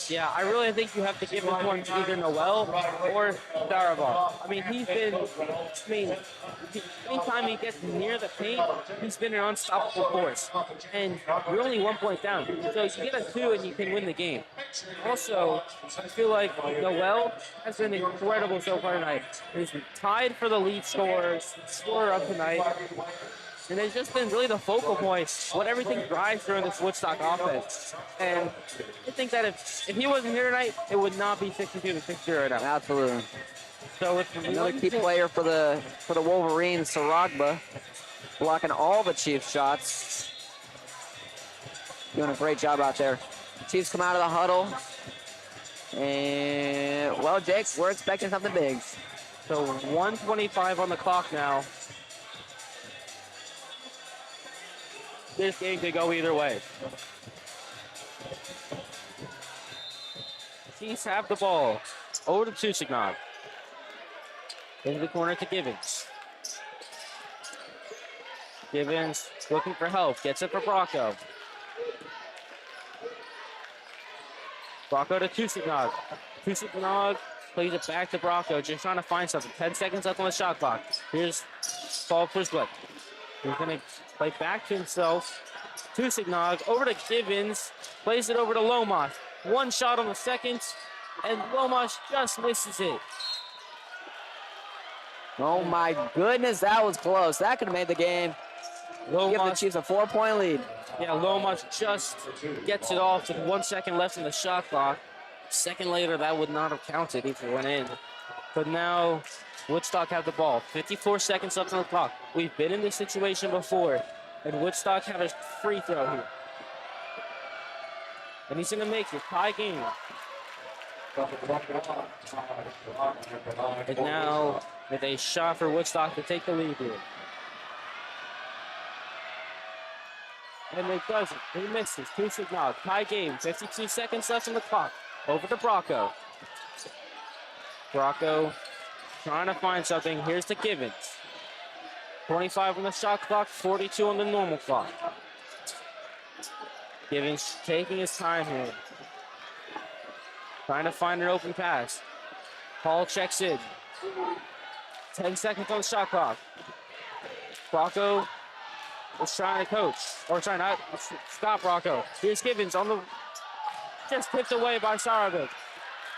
Speaker 1: yeah, I really think you have to give this one to either Noel or Darabal. I mean, anytime he gets near the paint, he's been an unstoppable force. And you're only 1 point down. So you get a 2 and you can win the game. Also, I feel like Noel has been incredible so far tonight. He's tied for the lead scorer of tonight. And it's just been really the focal point, what everything drives during this Woodstock offense. And I think that if he wasn't here tonight, it would not be 62-60 right now.
Speaker 2: absolutely.
Speaker 1: So it's
Speaker 2: Another key player for the Wolverines, Saragba, blocking all the Chiefs' shots. Doing a great job out there. Chiefs come out of the huddle. And, well, Jake, we're expecting something big.
Speaker 1: So 1:25 on the clock now. This game could go either way. Chiefs have the ball. Over to Tusignog. Into the corner to Givens. Givens looking for help. Gets it for Bracco. Bracco to Tusignog. Tusignog plays it back to Bracco. Just trying to find something. 10 seconds left on the shot clock. Here's Paul Priswick. He's going to play back to himself. Tusignog over to Givens. Plays it over to Lomas. 1 shot on the second. And Lomas just misses it.
Speaker 2: Oh, my goodness, that was close. That could have made the game. Give the Chiefs a 4-point lead.
Speaker 1: Yeah, Lomas just gets it off with 1 second left in the shot clock. Second later, that would not have counted if it went in. But now, Woodstock have the ball. 54 seconds left on the clock. We've been in this situation before, and Woodstock have a free throw here. And he's going to make it. Tie game. And now, with a shot for Woodstock to take the lead here. And it doesn't. He misses. Tusignog. Tie game. 52 seconds left on the clock. Over to Bracco. Bracco trying to find something. Here's to Givens. 25 on the shot clock, 42 on the normal clock. Givens taking his time here. Trying to find an open pass. Paul checks in. 10 seconds on the shot clock. Bracco was trying to coach. Or trying not stop Bracco. Here's Givens on the... Just tipped away by Sarabin.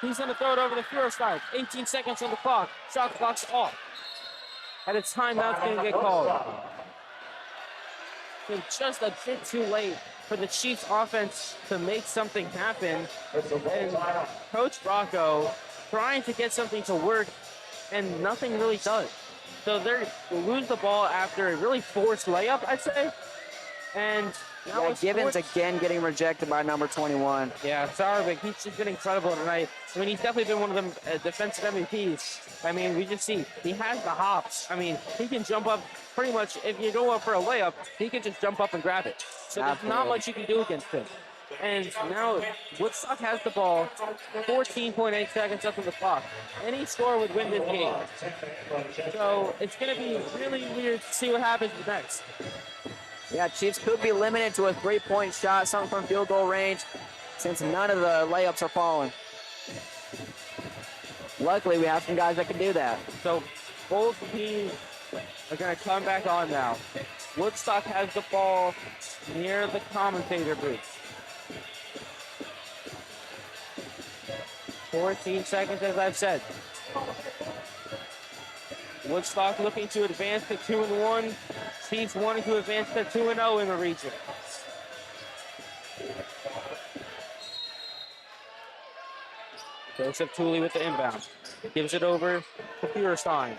Speaker 1: He's going to throw it over the field side. 18 seconds on the clock. Shot clock's off. And a timeout's going to get called. So just a bit too late for the Chiefs offense to make something happen. And Coach Bracco trying to get something to work, and nothing really does. So they lose the ball after a really forced layup, I'd say. And now
Speaker 2: Yeah,
Speaker 1: it's
Speaker 2: Gibbons
Speaker 1: fourth-
Speaker 2: again getting rejected by number 21.
Speaker 1: Yeah, Sarabik, he's just been incredible tonight. I mean, he's definitely been one of the defensive MVPs. I mean, we just see he has the hops. I mean, he can jump up pretty much. If you go up for a layup, he can just jump up and grab it. So there's not
Speaker 2: Absolutely.
Speaker 1: much you can do against him. And now Woodstock has the ball, 14.8 seconds left on the clock. Any score would win this game. So it's going to be really weird to see what happens next.
Speaker 2: Yeah, Chiefs could be limited to a three-point shot, something from field goal range, since none of the layups are falling. Luckily, we have some guys that can do that.
Speaker 1: So both teams are going to come back on now. Woodstock has the ball near the commentator booth. 14 seconds, as I've said. Woodstock looking to advance to 2-1. Chiefs wanting to advance to 2-0 in the region. Joseph Tooley with the inbound. Gives it over to Feuerstein.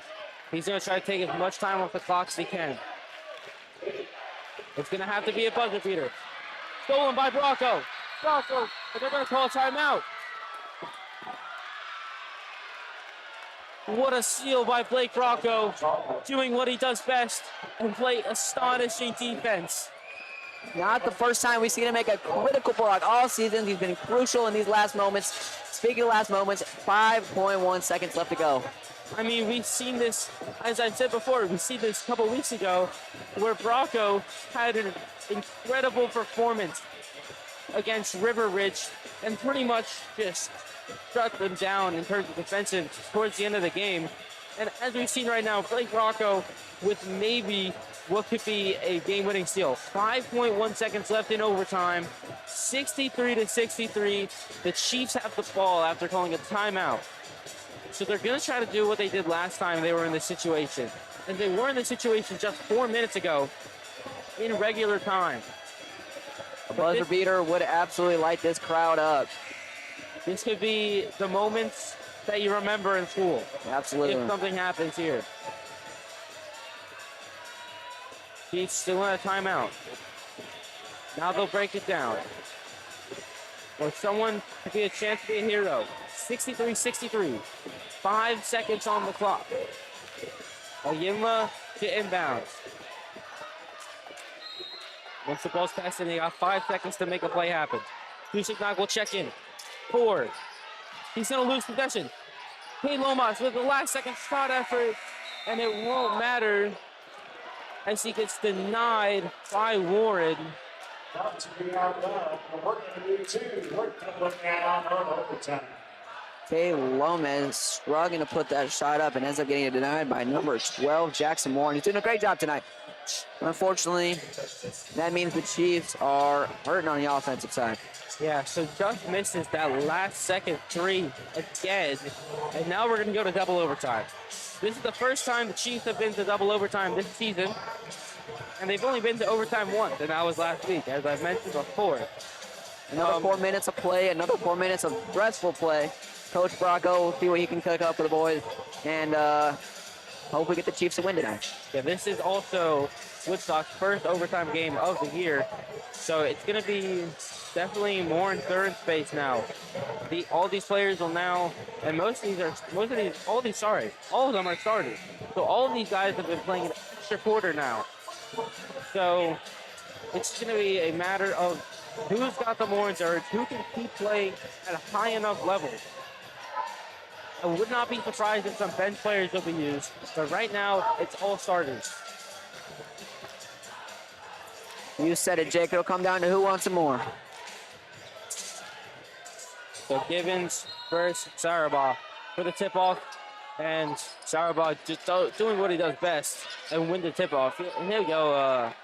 Speaker 1: He's going to try to take as much time off the clock as he can. It's going to have to be a buzzer beater. Stolen by Bracco. Bracco, but they're going to call a timeout. What a steal by Blake Bracco, doing what he does best and play astonishing defense.
Speaker 2: Not the first time we've seen him make a critical block all season. He's been crucial in these last moments. Speaking of last moments, 5.1 seconds left to go.
Speaker 1: I mean, we've seen this, as I said before, we see this a couple weeks ago where Bracco had an incredible performance against River Ridge and pretty much just shut them down in terms of defensive towards the end of the game. And as we've seen right now, Blake Bracco with maybe what could be a game-winning steal. 5.1 seconds left in overtime, 63-63. The Chiefs have the ball after calling a timeout. So they're going to try to do what they did last time they were in this situation. And they were in this situation just 4 minutes ago in regular time.
Speaker 2: A buzzer beater would absolutely light this crowd up.
Speaker 1: This could be the moments that you remember in school.
Speaker 2: Absolutely.
Speaker 1: If something happens here. He's still in a timeout. Now they'll break it down. Or someone could be a chance to be a hero. 63-63. 5 seconds on the clock. Oyinla to inbounds. Once the ball's passed in, they got 5 seconds to make a play happen. Kusiknak will check in. 4. He's going to lose possession. Hey, Lomas with the last second shot effort, and it won't matter as he gets denied by Warren.
Speaker 3: Not to be outdone. We're going to do two. We're going to out on overtime.
Speaker 2: Kay Lomez struggling to put that shot up and ends up getting it denied by number 12, Jackson Warren. He's doing a great job tonight. Unfortunately, that means the Chiefs are hurting on the offensive side.
Speaker 1: Yeah, so just misses that last second three again. And now we're going to go to double overtime. This is the first time the Chiefs have been to double overtime this season. And they've only been to overtime once, and that was last week, as I've mentioned before.
Speaker 2: Another 4 minutes of play, another 4 minutes of restful play. Coach Bracco will see what he can cook up for the boys. And hope we get the Chiefs to win tonight.
Speaker 1: Yeah, this is also Woodstock's first overtime game of the year. So it's going to be definitely more endurance space now. All these players will now, and all of them are starters. So all of these guys have been playing an extra quarter now. So it's going to be a matter of who's got the more endurance, who can keep playing at a high enough level. I would not be surprised if some bench players will be used, but right now it's all starters.
Speaker 2: You said it, Jake. It'll come down to who wants it more.
Speaker 1: So Gibbons versus Sarabah for the tip-off, and Sarabah just doing what he does best and win the tip-off. And here we go.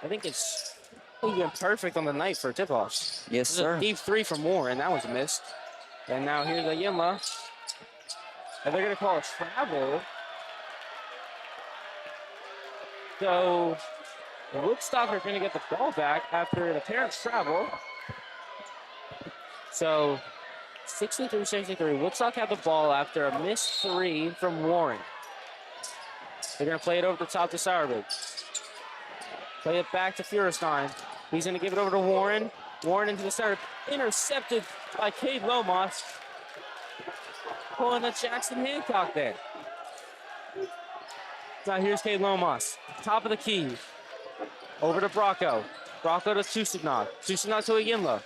Speaker 1: I think it's even perfect on the night for tip-offs.
Speaker 2: Yes,
Speaker 1: This is
Speaker 2: sir.
Speaker 1: a deep three from Warren, that was a miss. And now here's Oyinla. And they're going to call a travel. So Woodstock are going to get the ball back after an apparent travel. So 63-63. Woodstock have the ball after a missed three from Warren. They're going to play it over the top to Sauerberg. Play it back to Feuerstein. He's going to give it over to Warren. Warren into the center. Intercepted by Cade Lomas. Pulling the Jackson Hancock there. Now here's Cade Lomas. Top of the key. Over to Bracco. Bracco to Tusignac. Tusignac to Aguinla.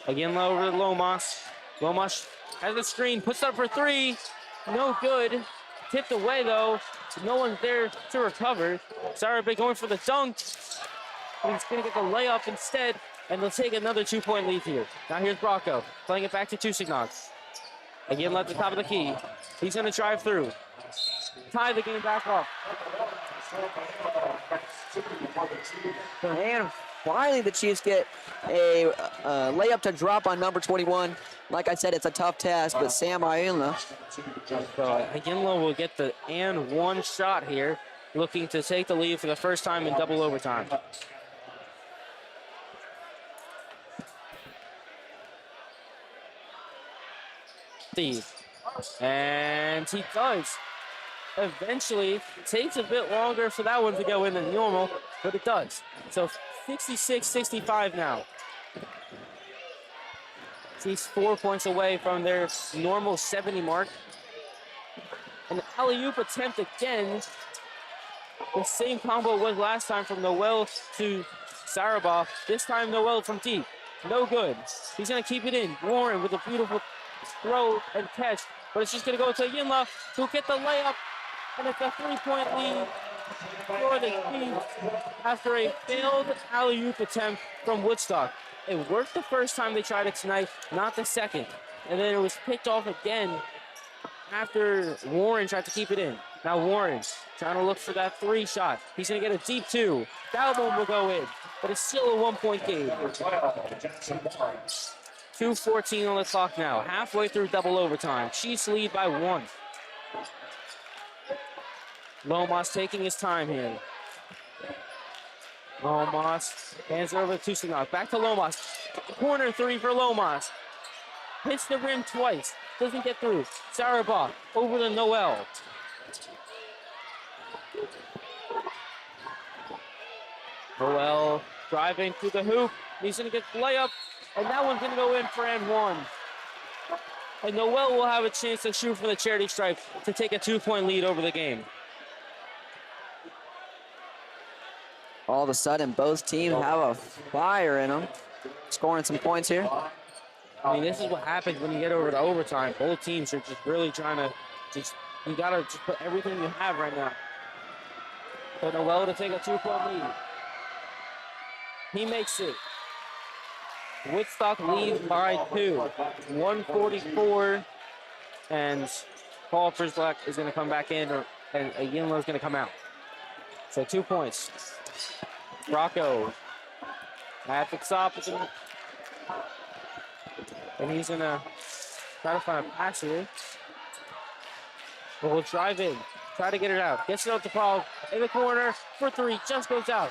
Speaker 1: Aguinla over to Lomas. Lomas has the screen. Puts it up for three. No good. Tipped away though. No one's there to recover. Sarabia going for the dunk. He's going to get the layup instead. And they'll take another 2-point lead here. Now here's Bracco. Playing it back to Tusignac. Aguinla at the top of the key. He's going to drive through. Tie the game back up.
Speaker 2: And finally the Chiefs get a layup to drop on number 21. Like I said, it's a tough task, but Sam Aguinla.
Speaker 1: So Aguinla will get the and one shot here, looking to take the lead for the first time in double overtime. And he does. Eventually, takes a bit longer for that one to go in than normal, but it does. So 66-65 now. He's 4 points away from their normal 70 mark. An alley-oop attempt again. The same combo was last time from Noel to Sarabia. This time Noel from deep. No good. He's going to keep it in. Warren with a beautiful throw and catch, but it's just going to go to Aguinla, who'll get the layup, and it's a 3-point lead for the Chiefs after a failed alley-oop attempt from Woodstock. It worked the first time they tried it tonight, not the second. And then it was picked off again after Warren tried to keep it in. Now Warren trying to look for that three shot. He's going to get a deep two. That one will go in, but it's still a 1-point game. 2:14 on the clock now. Halfway through double overtime. Chiefs lead by 1. Lomas taking his time here. Lomas hands it over to Tusignac. Back to Lomas. Corner three for Lomas. Hits the rim twice. Doesn't get through. Sarabia over to Noel. Noel driving through the hoop. He's going to get the layup. And that one's going to go in for and one. And Noel will have a chance to shoot from the charity stripe to take a 2-point lead over the game.
Speaker 2: All of a sudden, both teams have a fire in them. Scoring some points here.
Speaker 1: I mean, this is what happens when you get over to overtime. Both teams are just really trying to you got to just put everything you have right now. So Noel to take a 2-point lead. He makes it. Woodstock leads by 2. 144. And Paul Frizzlack is going to come back in, and Aguinla is going to come out. So 2 points. Bracco at the top, and he's going to try to find a pass here. But we'll drive in, try to get it out. Gets it out to Paul in the corner for three, just goes out.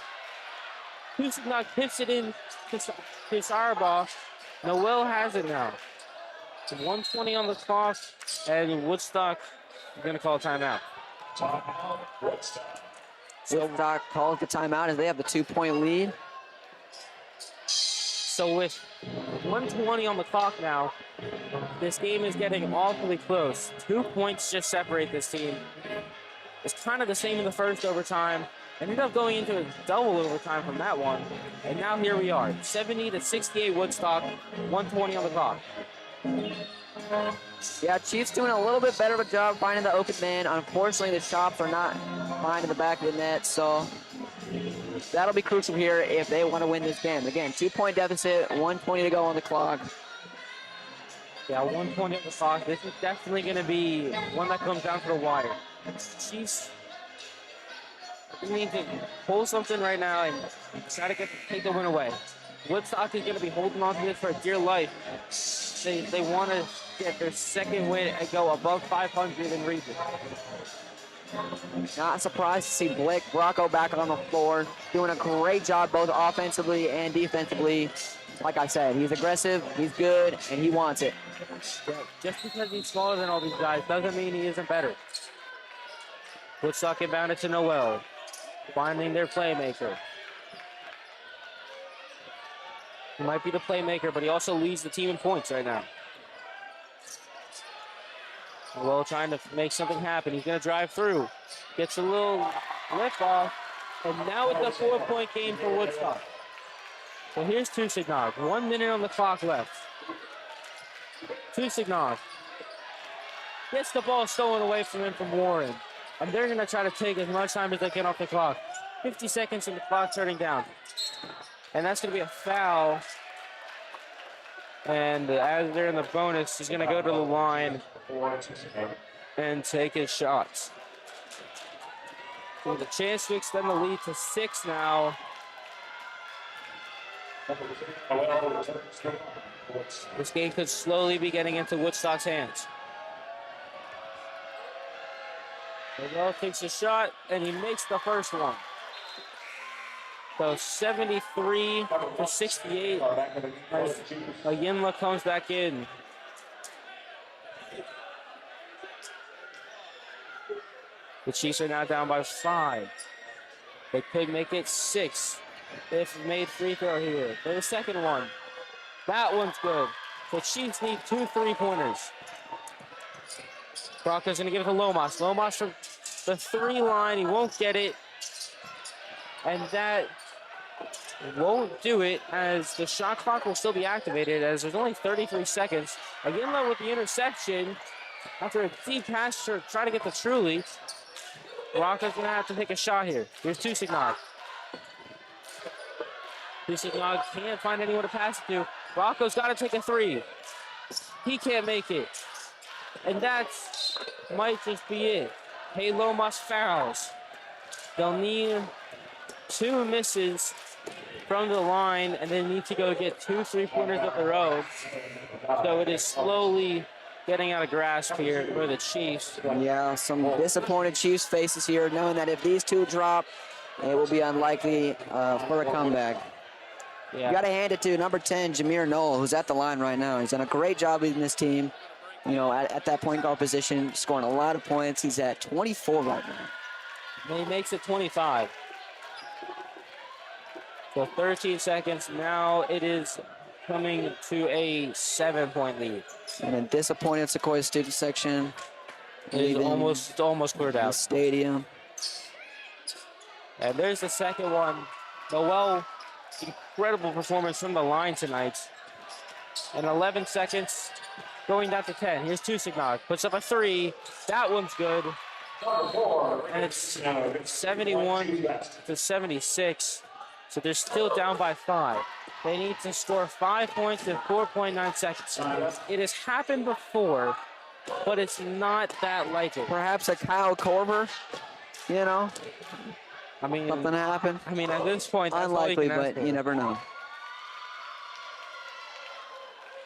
Speaker 1: Tusignac pips it in to Sarabia. Noel has it now. 1:20 on the clock, and Woodstock is going to call a timeout.
Speaker 2: Woodstock calls the timeout as they have the 2-point lead.
Speaker 1: So with 1:20 on the clock now, this game is getting awfully close. 2 points just separate this team. It's kind of the same in the first overtime. Ended up going into a double overtime from that one. And now here we are, 70-68 Woodstock, 1:20 on the clock.
Speaker 2: Yeah, Chiefs doing a little bit better of a job finding the open man. Unfortunately, the shots are not finding the back of the net, so that'll be crucial here if they want to win this game. Again, 2-point deficit, 1:20 to go on the clock.
Speaker 1: Yeah, 1:20 on the clock. This is definitely going to be one that comes down to the wire. Chiefs need to pull something right now and try to take the win away. Woodstock is going to be holding on to this for dear life. They want to get their second win and go above 500 in region.
Speaker 2: Not surprised to see Blake Bracco back on the floor, doing a great job both offensively and defensively. Like I said, he's aggressive, he's good, and he wants it.
Speaker 1: Yeah, just because he's smaller than all these guys doesn't mean he isn't better. Woodstock inbounded to Noel, finding their playmaker. He might be the playmaker, but he also leads the team in points right now. Well, trying to make something happen. He's going to drive through. Gets a little lift off. And now it's a 4-point game for Woodstock. So here's Tusignog. 1 minute on the clock left. Tusignog gets the ball stolen away from him from Warren. And they're going to try to take as much time as they can off the clock. 50 seconds and the clock turning down. And that's going to be a foul. And as they're in the bonus, he's going to go to the line and take his shots. With a chance to extend the lead to 6 now. This game could slowly be getting into Woodstock's hands. Miguel takes a shot, and he makes the first one. So 73 to 68. Yinla comes back in. The Chiefs are now down by 5. They could make it 6 if made free throw here. For the second one. That one's good. The Chiefs need 2 3-pointers. Broncos going to give it to Lomas. Lomas from the 3 line. He won't get it. And that won't do it, as the shot clock will still be activated, as there's only 33 seconds. Again, with the interception, after a deep pass to try to get the Truly, Rocco's going to have to take a shot here. Here's Tusignog. Tusignog can't find anyone to pass it to. Rocco's got to take a 3. He can't make it. And that might just be it. Hey, Lomas fouls. They'll need 2 misses from the line, and they need to go get 2 3-pointers up the road. So it is slowly getting out of grasp here for the Chiefs.
Speaker 2: Yeah, some disappointed Chiefs faces here, knowing that if these 2 drop, it will be unlikely for a comeback.
Speaker 1: Yeah.
Speaker 2: You got to hand it to number 10, Jameer Noel, who's at the line right now. He's done a great job leading this team. You know, at that point guard position, scoring a lot of points. He's at 24 right now.
Speaker 1: And he makes it 25. So 13 seconds. Now it is coming to a 7-point lead.
Speaker 2: And a disappointed Sequoyah student section.
Speaker 1: It is almost cleared out.
Speaker 2: Stadium.
Speaker 1: And there's the second one. Noel, incredible performance from the line tonight. And 11 seconds, going down to 10. Here's Tusignog, puts up a 3. That one's good. And it's 71 to 76. So they're still down by 5. They need to score 5 points in 4.9 seconds. It has happened before, but it's not that likely.
Speaker 2: Perhaps a Kyle Korver, you know?
Speaker 1: I mean,
Speaker 2: something happened.
Speaker 1: I mean, at this point, that's
Speaker 2: unlikely,
Speaker 1: all you can ask
Speaker 2: but
Speaker 1: for.
Speaker 2: you never know.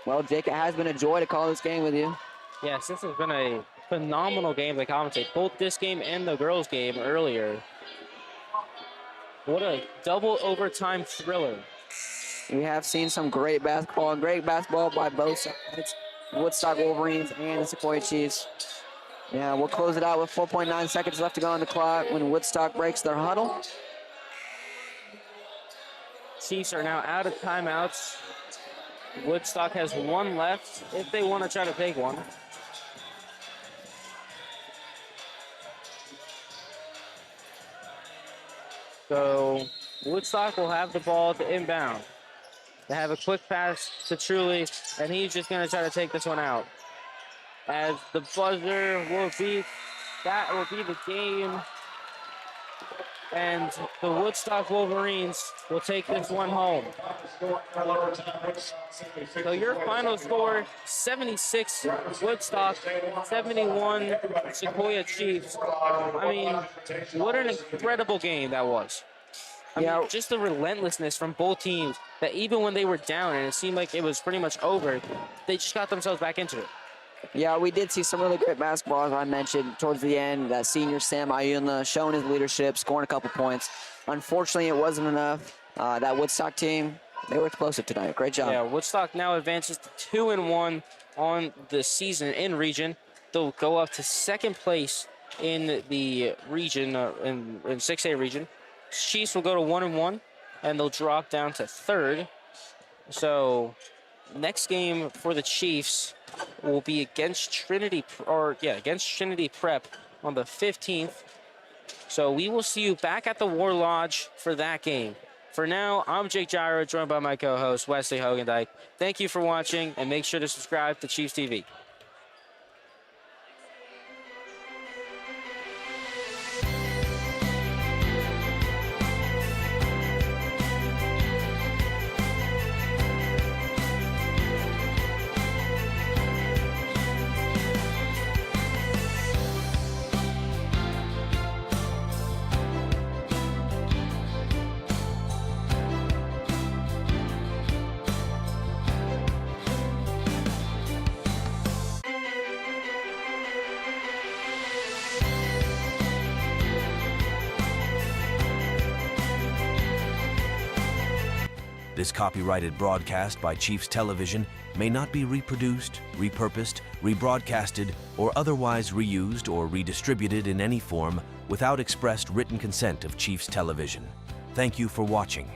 Speaker 2: Well, Jake, it has been a joy to call this game with you.
Speaker 1: Yes, this has been a phenomenal game to commentate. Both this game and the girls' game earlier. What a double overtime thriller.
Speaker 2: We have seen some great basketball by both sides. Woodstock Wolverines and the Sequoyah Chiefs. Yeah, we'll close it out with 4.9 seconds left to go on the clock when Woodstock breaks their huddle.
Speaker 1: Chiefs are now out of timeouts. Woodstock has 1 left if they want to try to take one. So Woodstock will have the ball to inbound. They have a quick pass to Truly, and he's just going to try to take this one out. As the buzzer will be, that will be the game. And the Woodstock Wolverines will take this one home. So your final score, 76 Woodstock, 71 Sequoyah Chiefs. I mean, what an incredible game that was. I mean, just the relentlessness from both teams, that even when they were down and it seemed like it was pretty much over, they just got themselves back into it.
Speaker 2: Yeah, we did see some really great basketball, as I mentioned, towards the end. That senior Sam Ayunla showing his leadership, scoring a couple points. Unfortunately, it wasn't enough. That Woodstock team, they were explosive tonight. Great job.
Speaker 1: Yeah, Woodstock now advances to 2-1 on the season in region. They'll go up to second place in the region, in 6A region. Chiefs will go to 1-1, and they'll drop down to third. So next game for the Chiefs will be against against Trinity Prep on the 15th. So we will see you back at the War Lodge for that game. For now, I'm Jake Gyro, joined by my co-host, Wesley Hogendijk. Thank you for watching, and make sure to subscribe to Chiefs TV.
Speaker 4: This copyrighted broadcast by Chiefs Television may not be reproduced, repurposed, rebroadcasted, or otherwise reused or redistributed in any form without expressed written consent of Chiefs Television. Thank you for watching.